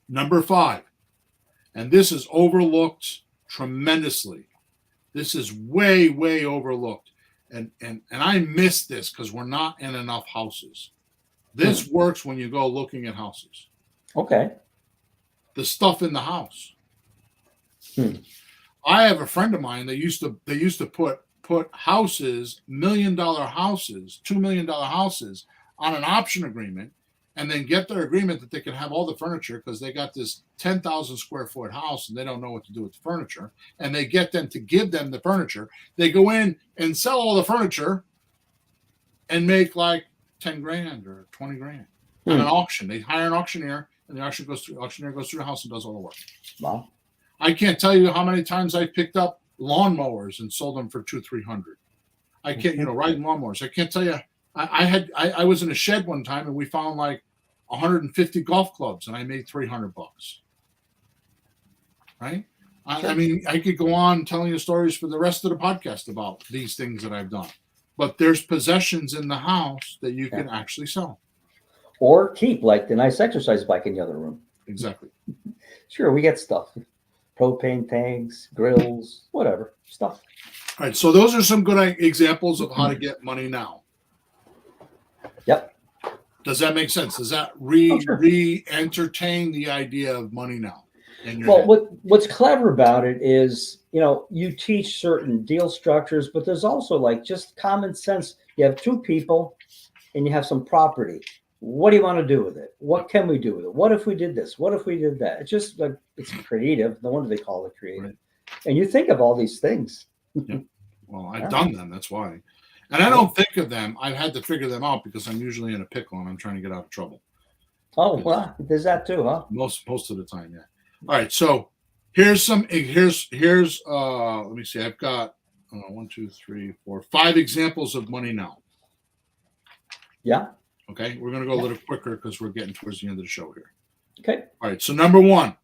Number 5, and this is overlooked tremendously. This is way, way overlooked. And I miss this because we're not in enough houses. This works when you go looking at houses. Okay. The stuff in the house. I have a friend of mine that used to put houses, $1 million houses, $2 million houses on an option agreement, and then get their agreement that they can have all the furniture because they got this 10,000 square foot house and they don't know what to do with the furniture. And they get them to give them the furniture. They go in and sell all the furniture and make like 10 grand or 20 grand at an auction. They hire an auctioneer and the auctioneer goes through the house and does all the work. Wow. I can't tell you how many times I've picked up lawnmowers and sold them for $200-300. I can't, riding lawnmowers. I can't tell you. I was in a shed one time and we found like 150 golf clubs and I made $300. Right? Sure. I mean, I could go on telling you stories for the rest of the podcast about these things that I've done. But there's possessions in the house that you can actually sell. Or keep, like the nice exercise bike in the other room. Exactly. Sure, we get stuff. Propane tanks, grills, whatever, stuff. All right, so those are some good examples of how to get money now. Yep. Does that make sense? Does that entertain the idea of money now? Well, what's clever about it is, you teach certain deal structures, but there's also like just common sense. You have two people and you have some property. What do you want to do with it? What can we do with it? What if we did this? What if we did that? It's just like, it's creative. No wonder they call it creative. Right. And you think of all these things. Yeah. Well, I've done them. That's why. And I don't think of them. I've had to figure them out because I'm usually in a pickle and I'm trying to get out of trouble. Oh, well, there's that too, huh? Most of the time, yeah. All right, so here's let me see. I've got 1, 2, 3, 4, 5 examples of money now. Yeah. Okay, we're going to go a little quicker because we're getting towards the end of the show here. Okay. All right, so number one,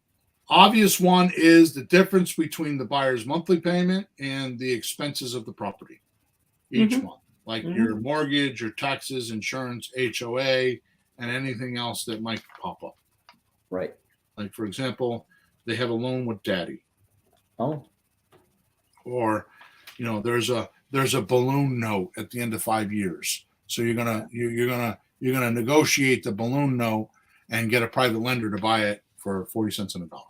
obvious one is the difference between the buyer's monthly payment and the expenses of the property each month, like your mortgage, your taxes, insurance, HOA, and anything else that might pop up. Right. Like, for example, they have a loan with daddy. Oh. Or, there's a balloon note at the end of 5 years. So you're gonna negotiate the balloon note and get a private lender to buy it for 40 cents on the dollar.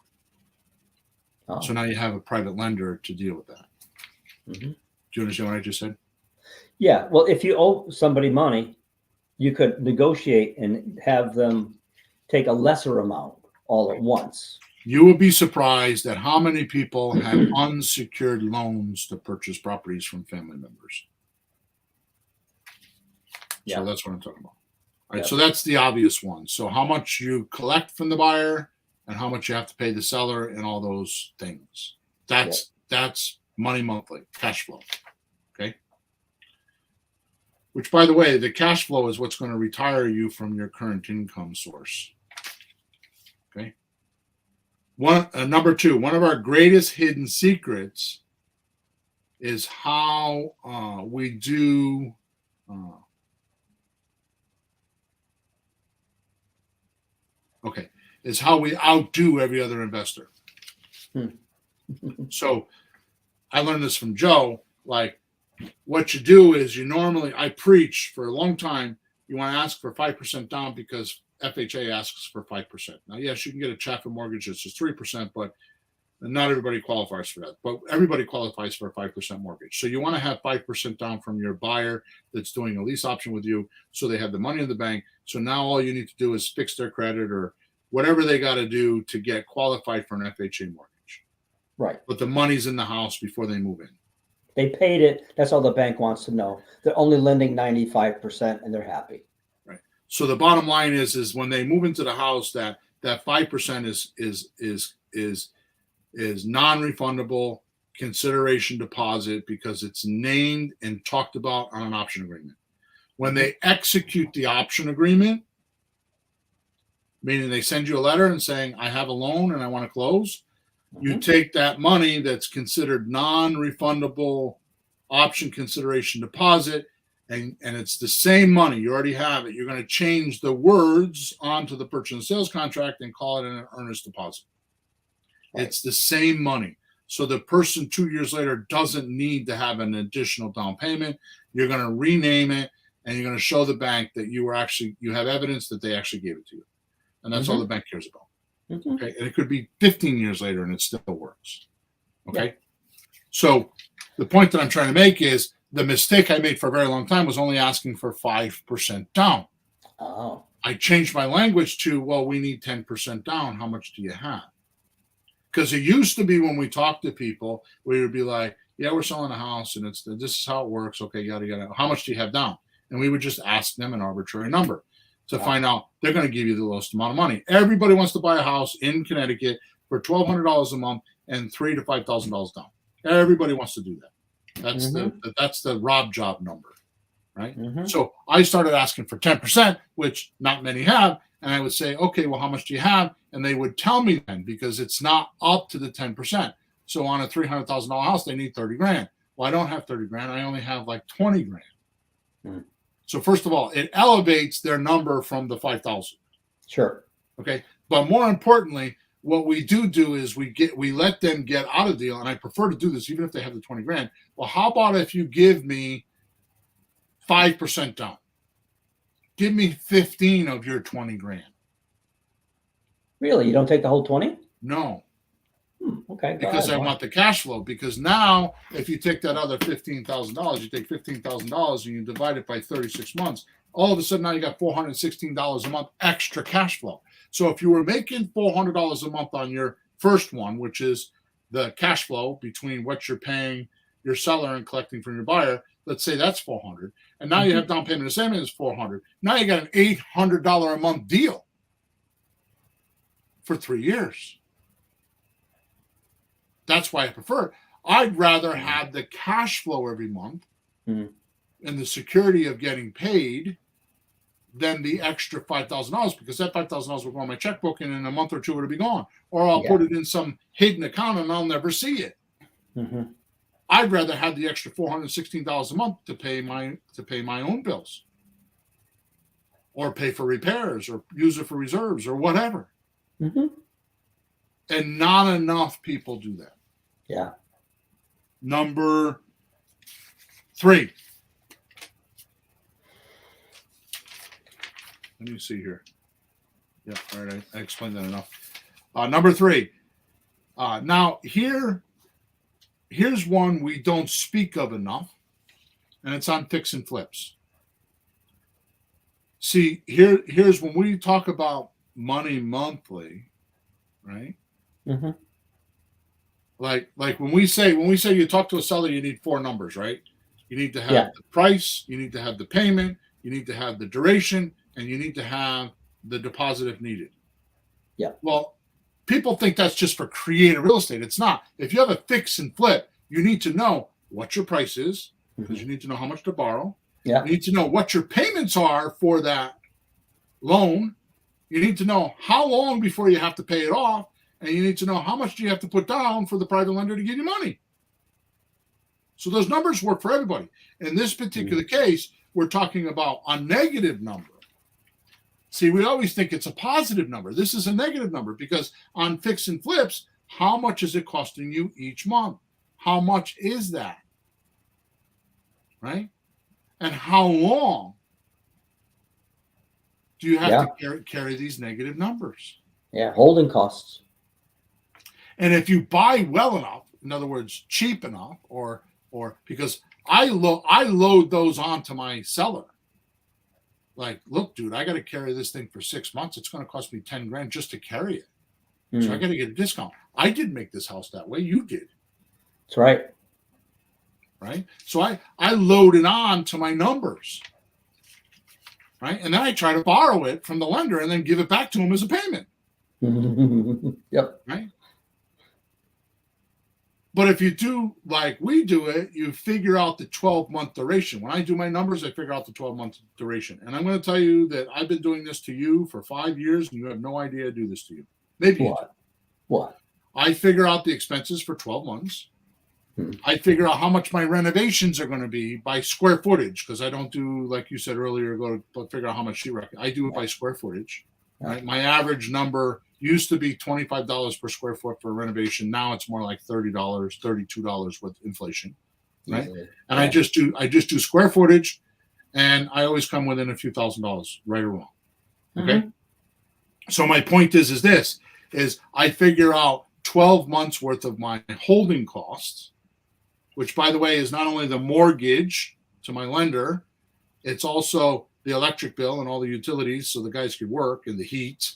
Oh. So now you have a private lender to deal with that. Do you understand what I just said? Yeah. Well, if you owe somebody money, you could negotiate and have them take a lesser amount all at once. You will be surprised at how many people have unsecured loans to purchase properties from family members. Yeah. So that's what I'm talking about. All right. So that's the obvious one. So how much you collect from the buyer and how much you have to pay the seller and all those things. That's money monthly, cash flow. Okay. Which, by the way, the cash flow is what's going to retire you from your current income source. Okay. Number two, one of our greatest hidden secrets is how we do is how we outdo every other investor. So I learned this from Joe. Like, what you do is I preach for a long time, you want to ask for 5% down because FHA asks for 5%. Now, yes, you can get a Chaffin mortgage that's just 3%, but not everybody qualifies for that. But everybody qualifies for a 5% mortgage. So you want to have 5% down from your buyer that's doing a lease option with you, so they have the money in the bank. So now all you need to do is fix their credit or whatever they got to do to get qualified for an FHA mortgage. Right. But the money's in the house before they move in. They paid it. That's all the bank wants to know. They're only lending 95% and they're happy. Right. So the bottom line is when they move into the house, that 5% is non-refundable consideration deposit because it's named and talked about on an option agreement. When they execute the option agreement, meaning they send you a letter and saying, I have a loan and I want to close, you take that money that's considered non-refundable option consideration deposit, and it's the same money. You already have it. You're going to change the words onto the purchase and sales contract and call it an earnest deposit. Right. It's the same money. So the person 2 years later doesn't need to have an additional down payment. You're going to rename it, and you're going to show the bank that you have evidence that they actually gave it to you. And that's all the bank cares about. Okay. And it could be 15 years later and it still works. Okay. Yeah. So the point that I'm trying to make is the mistake I made for a very long time was only asking for 5% down. Oh. I changed my language to, well, we need 10% down. How much do you have? Because it used to be when we talk to people, we would be like, yeah, we're selling a house and this is how it works. Okay, yada, yada. How much do you have down? And we would just ask them an arbitrary number to find out they're going to give you the lowest amount of money. Everybody wants to buy a house in Connecticut for $1,200 a month and $3,000 to $5,000 down. Everybody wants to do that. That's the Rob job number, right? So I started asking for 10%, which not many have. And I would say, okay, well, how much do you have? And they would tell me then, because it's not up to the 10%. So on a $300,000 house, they need 30 grand. Well, I don't have 30 grand. I only have like 20 grand. So first of all, it elevates their number from the 5,000. Sure. Okay. But more importantly, what we do is we let them get out of the deal. And I prefer to do this even if they have the 20 grand. Well, how about if you give me 5% down? Give me 15 of your 20 grand. Really? You don't take the whole 20? No. Okay. Because I want the cash flow. Because now, if you take that other $15,000, you take $15,000 and you divide it by 36 months, all of a sudden now you got $416 a month extra cash flow. So if you were making $400 a month on your first one, which is the cash flow between what you're paying your seller and collecting from your buyer, let's say that's $400, and now you have down payment the same as $400. Now you got an $800 a month deal for 3 years. That's why I prefer it. I'd rather have the cash flow every month and the security of getting paid than the extra $5,000, because that $5,000 will go on my checkbook and in a month or two it'll be gone, or I'll put it in some hidden account and I'll never see it. I'd rather have the extra $416 a month to pay my own bills, or pay for repairs, or use it for reserves, or whatever. And not enough people do that. Yeah. Number 3. Let me see here. Yeah, all right. I explained that enough. Number 3. Now here's one we don't speak of enough, and it's on fix and flips. See, here's when we talk about money monthly, right? Like when we say you talk to a seller, you need 4 numbers, right? You need to have the price, you need to have the payment, you need to have the duration, and you need to have the deposit if needed. Yeah. Well, people think that's just for creative real estate. It's not. If you have a fix and flip, you need to know what your price is, because you need to know how much to borrow. Yeah. You need to know what your payments are for that loan. You need to know how long before you have to pay it off. And you need to know how much do you have to put down for the private lender to give you money. So those numbers work for everybody. In this particular case, we're talking about a negative number. See, we always think it's a positive number. This is a negative number, because on fix and flips, how much is it costing you each month? How much is that? Right? And how long do you have to carry these negative numbers? Yeah, holding costs. And if you buy well enough, in other words, cheap enough, or because I load those onto my seller. Like, look, dude, I got to carry this thing for 6 months. It's going to cost me 10 grand just to carry it. So I got to get a discount. I didn't make this house that way. You did. That's right. Right. So I load it on to my numbers. Right. And then I try to borrow it from the lender and then give it back to him as a payment. Yep. Right. But if you do like we do it, you figure out the 12-month duration. When I do my numbers, I figure out the 12-month duration. And I'm going to tell you that I've been doing this to you for 5 years, and you have no idea I do this to you. Maybe What? I figure out the expenses for 12 months. I figure out how much my renovations are going to be by square footage, because I don't do, like you said earlier, go to figure out how much sheetrock. I do it by square footage. Right? My average number used to be $25 per square foot for a renovation. Now it's more like $30, $32 with inflation. Right? And I just do square footage, and I always come within a few $1,000s, right or wrong. Okay. So my point is this, I figure out 12 months worth of my holding costs, which, by the way, is not only the mortgage to my lender, it's also the electric bill and all the utilities so the guys could work, and the heat,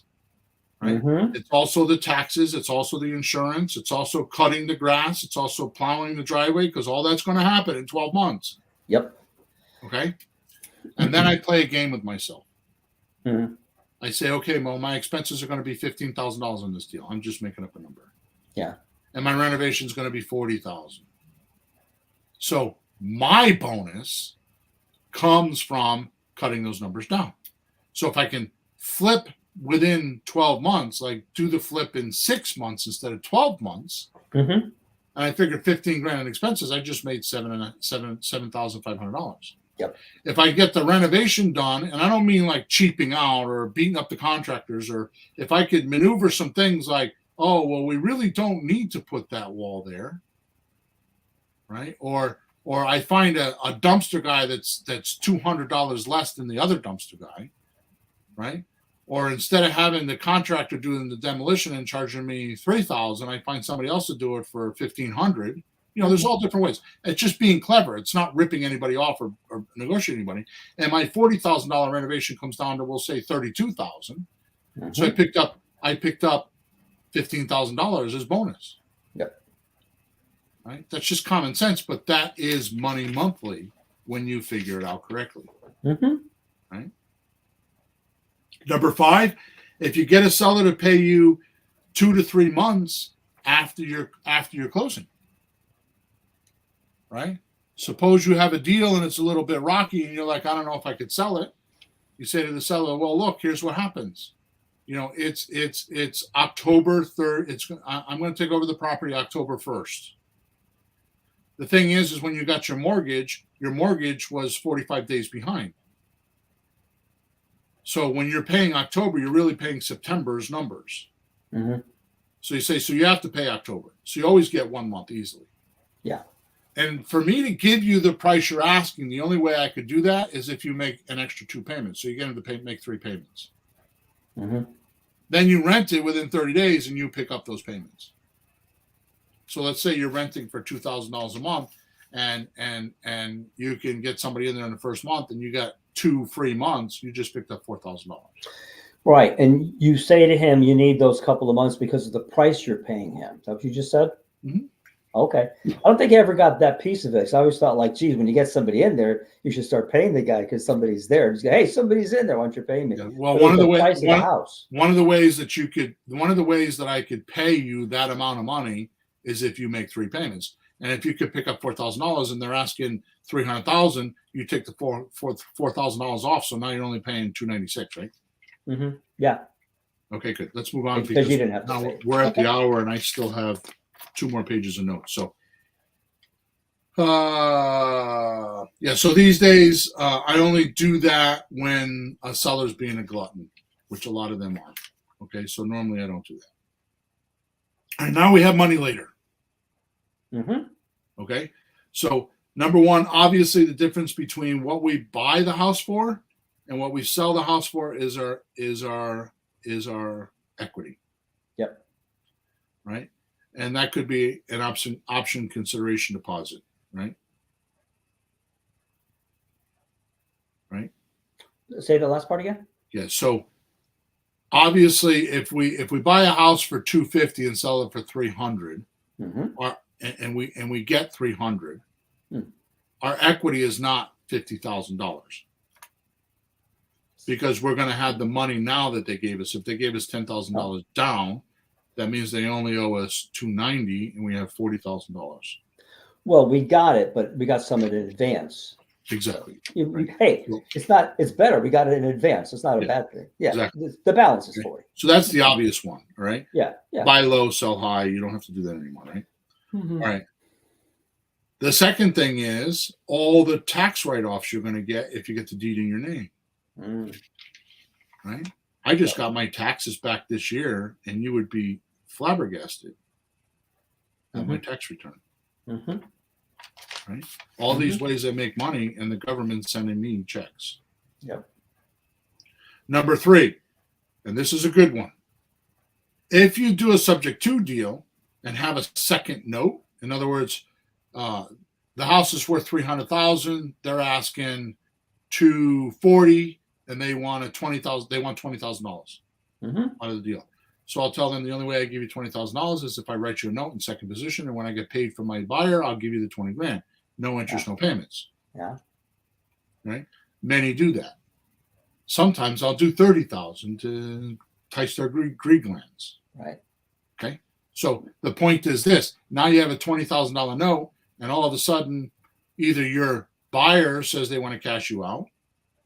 right? Mm-hmm. It's also the taxes. It's also the insurance. It's also cutting the grass. It's also plowing the driveway, because all that's going to happen in 12 months. Yep. Okay. And then I play a game with myself. Mm-hmm. I say, okay, well, my expenses are going to be $15,000 on this deal. I'm just making up a number. Yeah. And my renovation is going to be $40,000. So my bonus comes from cutting those numbers down. So if I can flip within 12 months, like do the flip in 6 months instead of 12 months, Mm-hmm. and I figured 15 grand in expenses, I just made $7,500. Yep. If I get the renovation done, and I don't mean like cheaping out or beating up the contractors, or if I could maneuver some things like, oh, well, we really don't need to put that wall there, right? Or I find a dumpster guy that's $200 less than the other dumpster guy, right? Or instead of having the contractor doing the demolition and charging me $3,000, I find somebody else to do it for $1,500. There's all different ways. It's just being clever. It's not ripping anybody off or negotiating anybody. And my $40,000 renovation comes down to, we'll say, $32,000. Mm-hmm. So I picked up $15,000 as bonus. Yep. Right. That's just common sense, but that is money monthly when you figure it out correctly. Mm-hmm. Right. Number 5, if you get a seller to pay you 2 to 3 months after your closing. Right? Suppose you have a deal and it's a little bit rocky and you're like, I don't know if I could sell it. You say to the seller, well, look, here's what happens. It's October 3rd. I'm going to take over the property October 1st. The thing is when you got your mortgage was 45 days behind. So when you're paying October, you're really paying September's numbers. Mm-hmm. So you say, so you have to pay October. So you always get 1 month easily. Yeah. And for me to give you the price you're asking, the only way I could do that is if you make an extra 2 payments. So you get them to make 3 payments. Mm-hmm. Then you rent it within 30 days and you pick up those payments. So let's say you're renting for $2,000 a month and you can get somebody in there in the first month and you got 2 free months. You just picked up $4,000. Right. And you say to him, you need those couple of months because of the price you're paying him. Is that what you just said? Mm-hmm. Okay. I don't think I ever got that piece of it. So I always thought like, geez, when you get somebody in there, you should start paying the guy because somebody's there. Just go, hey, somebody's in there. Why don't you pay me? Yeah. Well, one of the ways that I could pay you that amount of money is if you make 3 payments. And if you could pick up $4,000 and they're asking $300,000, you take the $4,000 off. So now you're only paying $296, right? Mm-hmm. Yeah. Okay, good. Let's move on because you didn't have to now pay. we're at the hour and I still have 2 more pages of notes. So, so these days I only do that when a seller's being a glutton, which a lot of them are. Okay, so normally I don't do that. And now we have money later. Mm-hmm. Okay, so number 1, obviously the difference between what we buy the house for and what we sell the house for is our equity. Yep. Right. And that could be an option consideration deposit, right? Right. Say the last part again. Yeah. So obviously, if we buy a house for $250 and sell it for $300, mm-hmm. and we get $300, our equity is not $50,000 because we're going to have the money now that they gave us. If they gave us $10,000 down, that means they only owe us $290 and we have $40,000. Well, we got it, but we got some in advance. Exactly. Right. Hey, it's better. We got it in advance. It's not a bad thing. Yeah. Exactly. The balance is 40. So that's the obvious one. All right. Yeah. Yeah. Buy low, sell high. You don't have to do that anymore. Right. Mm-hmm. All right. The second thing is all the tax write-offs you're going to get if you get the deed in your name. Right. I just got my taxes back this year, and you would be flabbergasted at my tax return. Mm-hmm. Right? All these ways I make money, and the government's sending me checks. Yep. Number 3, and this is a good one. If you do a subject to deal and have a second note, in other words, the house is worth $300,000, they're asking to 40, and they want $20,000. They want $20,000 out of the deal. So I'll tell them the only way I give you $20,000 is if I write you a note in second position, and when I get paid from my buyer, I'll give you the 20 grand. No interest, no payments. Yeah. Right. Many do that. Sometimes I'll do 30,000 to entice their greed glands. Right. Okay. So the point is this: now you have a $20,000 note, and all of a sudden, either your buyer says they want to cash you out,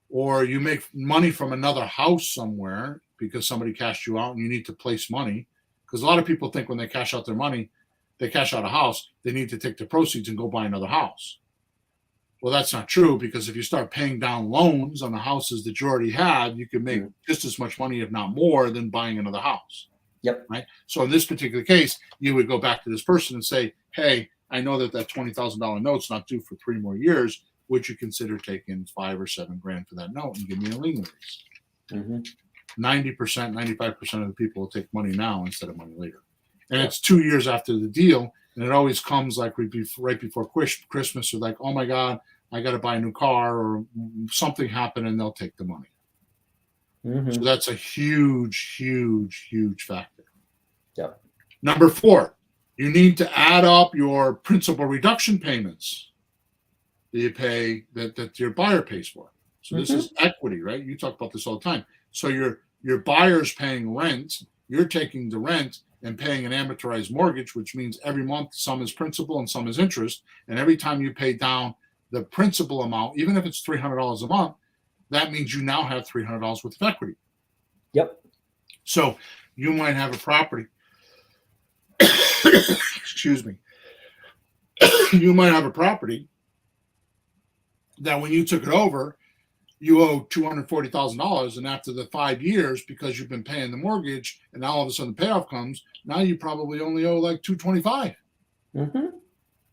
or you make money from another house somewhere because somebody cashed you out and you need to place money. Because a lot of people think when they cash out their money, they cash out a house, they need to take the proceeds and go buy another house. Well, that's not true, because if you start paying down loans on the houses that you already had, you can make just as much money, if not more, than buying another house. Yep. Right. So in this particular case, you would go back to this person and say, hey, I know that $20,000 note's not due for 3 more years. Would you consider taking 5 or 7 grand for that note and give me a lien release? 90%, 95% of the people will take money now instead of money later. And it's 2 years after the deal. And it always comes like right before Christmas, or like, oh my God, I got to buy a new car, or something happened, and they'll take the money. So that's a huge, huge, huge factor. Yep. Number 4, you need to add up your principal reduction payments that you pay, that your buyer pays for. So this is equity, right? You talk about this all the time. So your buyer's paying rent, you're taking the rent and paying an amortized mortgage, which means every month some is principal and some is interest. And every time you pay down the principal amount, even if it's $300 a month, that means you now have $300 worth of equity. Yep. So you might have a property. Excuse me. You might have a property that when you took it over, you owe $240,000, and after the 5 years, because you've been paying the mortgage, and now all of a sudden the payoff comes, now you probably only owe like $225,000.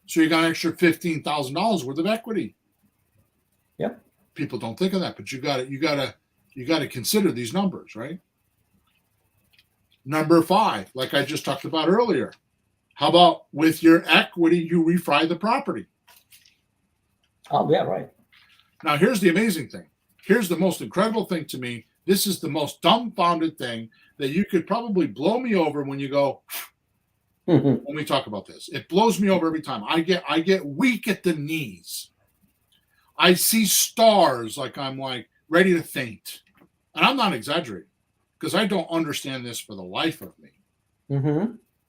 So you got an extra $15,000 worth of equity. Yep. People don't think of that, but you got to consider these numbers, right? Number 5, like I just talked about earlier, how about with your equity, you refi the property? Oh yeah, right. Now here's the amazing thing. Here's the most incredible thing to me. This is the most dumbfounded thing that you could probably blow me over when you go, when we talk about this. It blows me over every time. I get weak at the knees. I see stars, like I'm like ready to faint. And I'm not exaggerating, because I don't understand this for the life of me.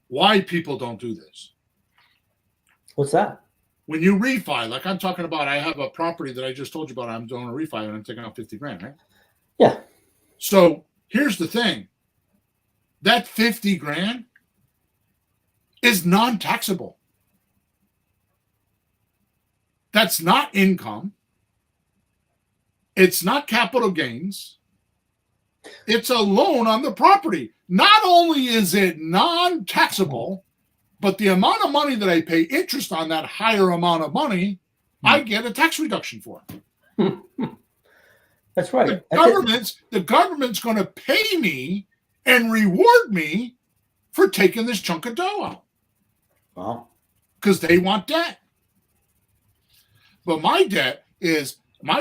Why people don't do this. What's that? When you refi, like I'm talking about, I have a property that I just told you about, I'm doing a refi and I'm taking out 50 grand, right? Yeah. So here's the thing. That 50 grand is non-taxable. That's not income. It's not capital gains. It's a loan on the property. Not only is it non-taxable, but the amount of money that I pay interest on that higher amount of money, I get a tax reduction for. That's right. The government's going to pay me and reward me for taking this chunk of dough out. Wow. Because they want debt. But my debt is on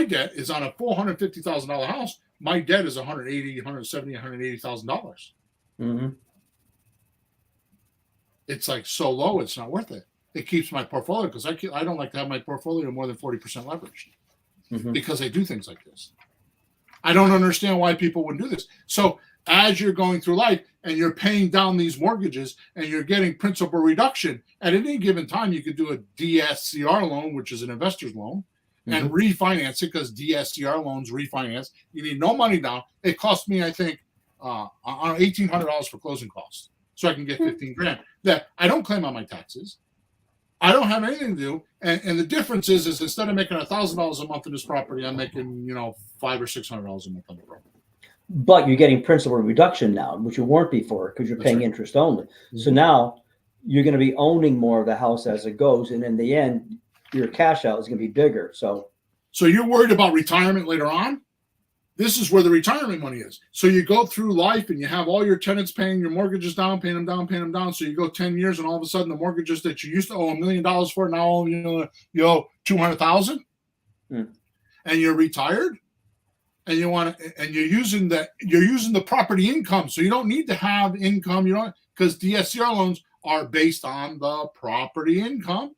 a $450,000 house. My debt is $170,000, $180,000. It's like so low, it's not worth it. It keeps my portfolio, because I don't like to have my portfolio more than 40% leveraged, because I do things like this. I don't understand why people wouldn't do this. So as you're going through life and you're paying down these mortgages and you're getting principal reduction, at any given time you could do a DSCR loan, which is an investor's loan, and refinance it, because DSCR loans refinance. You need no money down. It cost me, I think, $1,800 for closing costs, so I can get 15 grand. That I don't claim on my taxes. I don't have anything to do. And the difference is instead of making $1,000 a month in this property, I'm making, $500 or $600 a month on the property. But you're getting principal reduction now, which you weren't before, because you're paying interest only. So now you're going to be owning more of the house as it goes. And in the end, your cash out is going to be bigger. So you're worried about retirement later on? This is where the retirement money is. So you go through life and you have all your tenants paying your mortgages down, paying them down, paying them down. So you go 10 years and all of a sudden the mortgages that you used to owe $1 million for, now you owe $200,000. And and you're retired and you're using the property income, so you don't need to have income, because DSCR loans are based on the property income.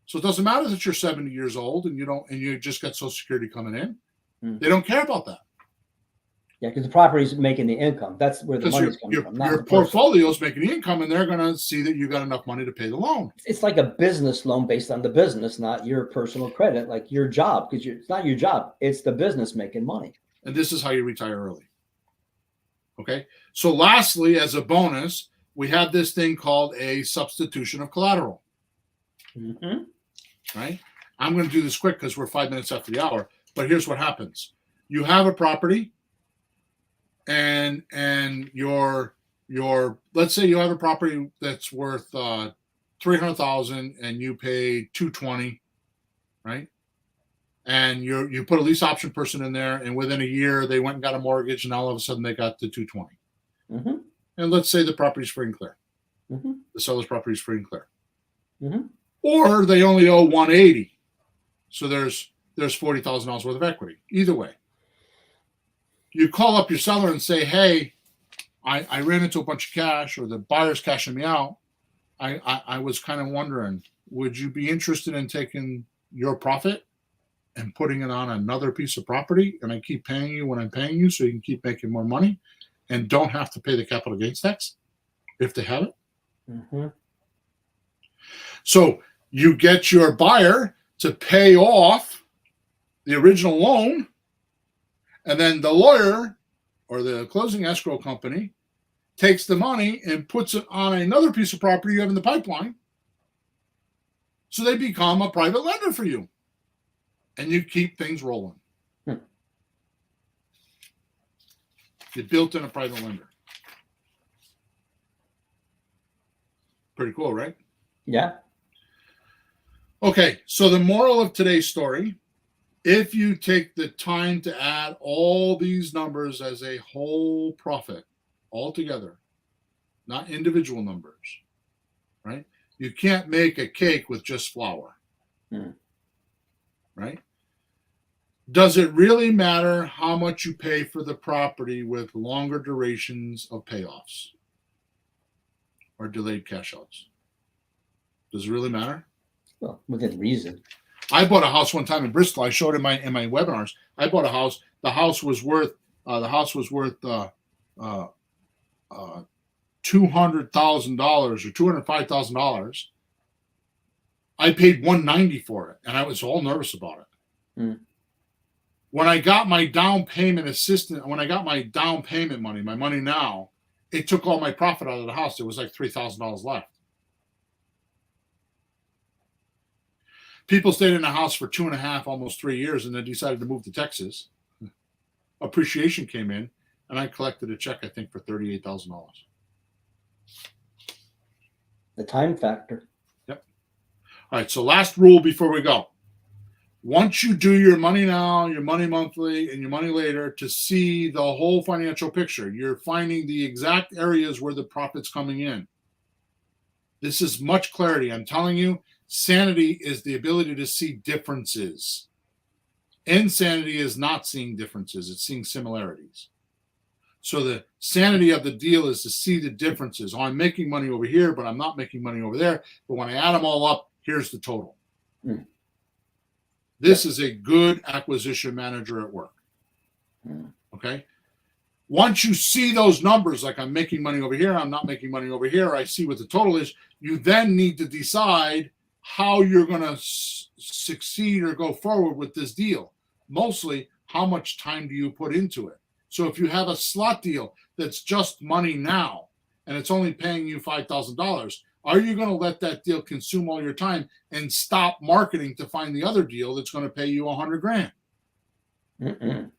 So it doesn't matter that you're 70 years old and you just got Social Security coming in. They don't care about that. Yeah, because the property is making the income. That's where the money's coming from. Your portfolio is making the income, and they're going to see that you got enough money to pay the loan. It's like a business loan based on the business, not your personal credit, like your job, because it's not your job. It's the business making money. And this is how you retire early. Okay. So lastly, as a bonus, we have this thing called a substitution of collateral. Right? I'm going to do this quick because we're 5 minutes after the hour. But here's what happens. You have a property, and your let's say you have a property that's worth $300,000 and you pay $220, right? And you put a lease option person in there, and within a year they went and got a mortgage, and all of a sudden they got the $220. And let's say the property's free and clear. The seller's property is free and clear. Or they only owe $180. So there's $40,000 worth of equity. Either way. You call up your seller and say, hey, I ran into a bunch of cash, or the buyer's cashing me out. I was kind of wondering, would you be interested in taking your profit and putting it on another piece of property, and I keep paying you when I'm paying you so you can keep making more money and don't have to pay the capital gains tax if they have it? So you get your buyer to pay off the original loan, and then the lawyer or the closing escrow company takes the money and puts it on another piece of property you have in the pipeline. So they become a private lender for you, and you keep things rolling. You built in a private lender. Pretty cool, right? Yeah. Okay, so the moral of today's story, if you take the time to add all these numbers as a whole profit all together, not individual numbers, right? You can't make a cake with just flour, right? Does it really matter how much you pay for the property with longer durations of payoffs or delayed cash outs? Does it really matter? Well, within reason. I bought a house one time in Bristol. I showed in my webinars. I bought a house. The house was worth $200,000 or $205,000. I paid $190 for it, and I was all nervous about it. When I got my down payment money, my money now, it took all my profit out of the house. There was like $3,000 left. People stayed in the house for 2.5, almost 3 years, and then decided to move to Texas. Appreciation came in, and I collected a check, I think, for $38,000. The time factor. Yep. All right, so last rule before we go. Once you do your money now, your money monthly, and your money later to see the whole financial picture, you're finding the exact areas where the profit's coming in. This is much clarity. I'm telling you, sanity is the ability to see differences. Insanity is not seeing differences. It's seeing similarities. So the sanity of the deal is to see the differences. Oh, I'm making money over here, but I'm not making money over there. But when I add them all up, here's the total. This is a good acquisition manager at work. Okay? Once you see those numbers, like I'm making money over here, I'm not making money over here, I see what the total is, you then need to decide how you're going to succeed or go forward with this deal. Mostly, how much time do you put into it? So if you have a slot deal that's just money now, and it's only paying you $5,000, are you going to let that deal consume all your time and stop marketing to find the other deal that's going to pay you $100,000?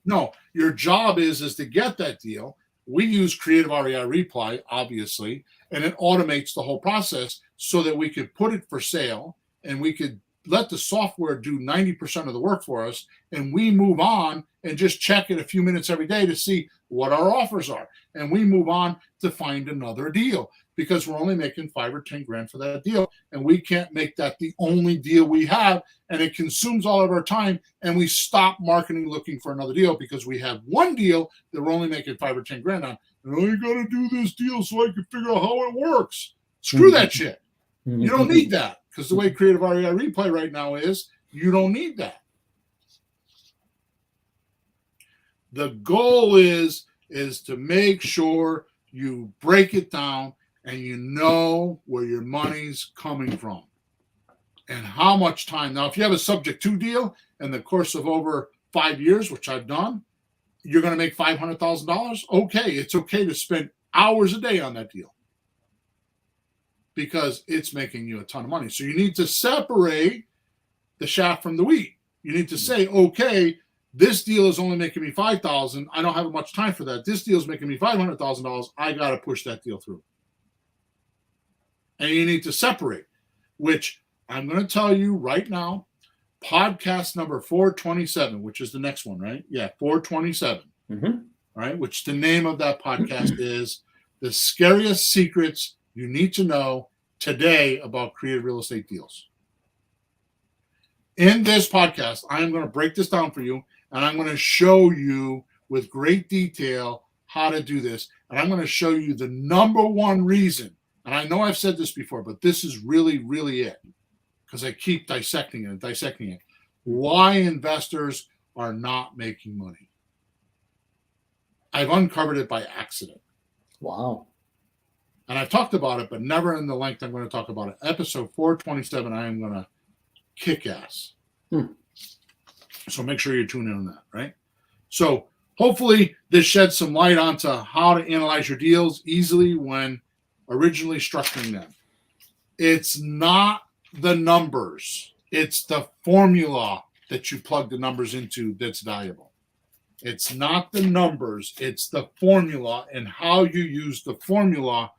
No, your job is to get that deal. We use Creative REI Reply, obviously, and it automates the whole process so that we could put it for sale and we could let the software do 90% of the work for us, and we move on and just check it a few minutes every day to see what our offers are. And we move on to find another deal because we're only making 5 or 10 grand for that deal. And we can't make that the only deal we have. And it consumes all of our time. And we stop marketing looking for another deal because we have one deal that we're only making 5 or 10 grand on. And I got to do this deal so I can figure out how it works. Screw that shit. You don't need that, because the way Creative REI Replay right now is, you don't need that. The goal is to make sure you break it down and you know where your money's coming from and how much time. Now, if you have a subject to deal in the course of over 5 years, which I've done, you're going to make $500,000. Okay, it's okay to spend hours a day on that deal, because it's making you a ton of money. So you need to separate the chaff from the wheat. You need to say, okay, this deal is only making me $5,000. I don't have much time for that. This deal is making me $500,000. I got to push that deal through. And you need to separate, which I'm going to tell you right now, podcast number 427, which is the next one, right? Yeah, 427. Right? Which the name of that podcast is The Scariest Secrets You Need to Know Today About Creative Real Estate Deals. In this podcast, I am going to break this down for you, and I'm going to show you with great detail how to do this. And I'm going to show you the number one reason. And I know I've said this before, but this is really, really it, because I keep dissecting it. Why investors are not making money. I've uncovered it by accident. Wow. And I've talked about it, but never in the length I'm going to talk about it. Episode 427, I am going to kick ass. So make sure you tune in on that, right? So hopefully this sheds some light onto how to analyze your deals easily when originally structuring them. It's not the numbers. It's the formula that you plug the numbers into that's valuable. It's not the numbers. It's the formula and how you use the formula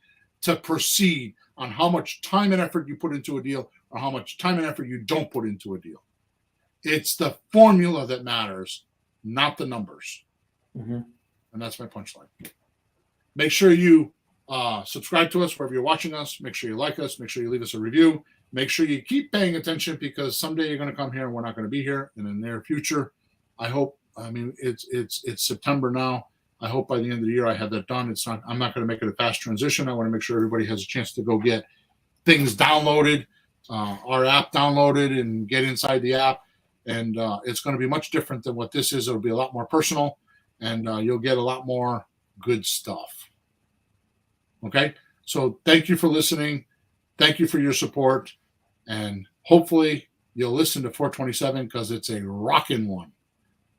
to proceed on how much time and effort you put into a deal or how much time and effort you don't put into a deal. It's the formula that matters, not the numbers. And that's my punchline. Make sure you subscribe to us wherever you're watching us. Make sure you like us. Make sure you leave us a review. Make sure you keep paying attention, because someday you're going to come here and we're not going to be here in the near future. I hope. I mean, it's September now. I hope by the end of the year I have that done. I'm not going to make it a fast transition. I want to make sure everybody has a chance to go get things downloaded, our app downloaded, and get inside the app. And it's going to be much different than what this is. It'll be a lot more personal, and you'll get a lot more good stuff. Okay? So thank you for listening. Thank you for your support. And hopefully you'll listen to 427, because it's a rockin' one.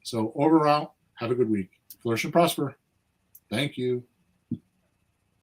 So over and out. Have a good week. Flourish and prosper. Thank you.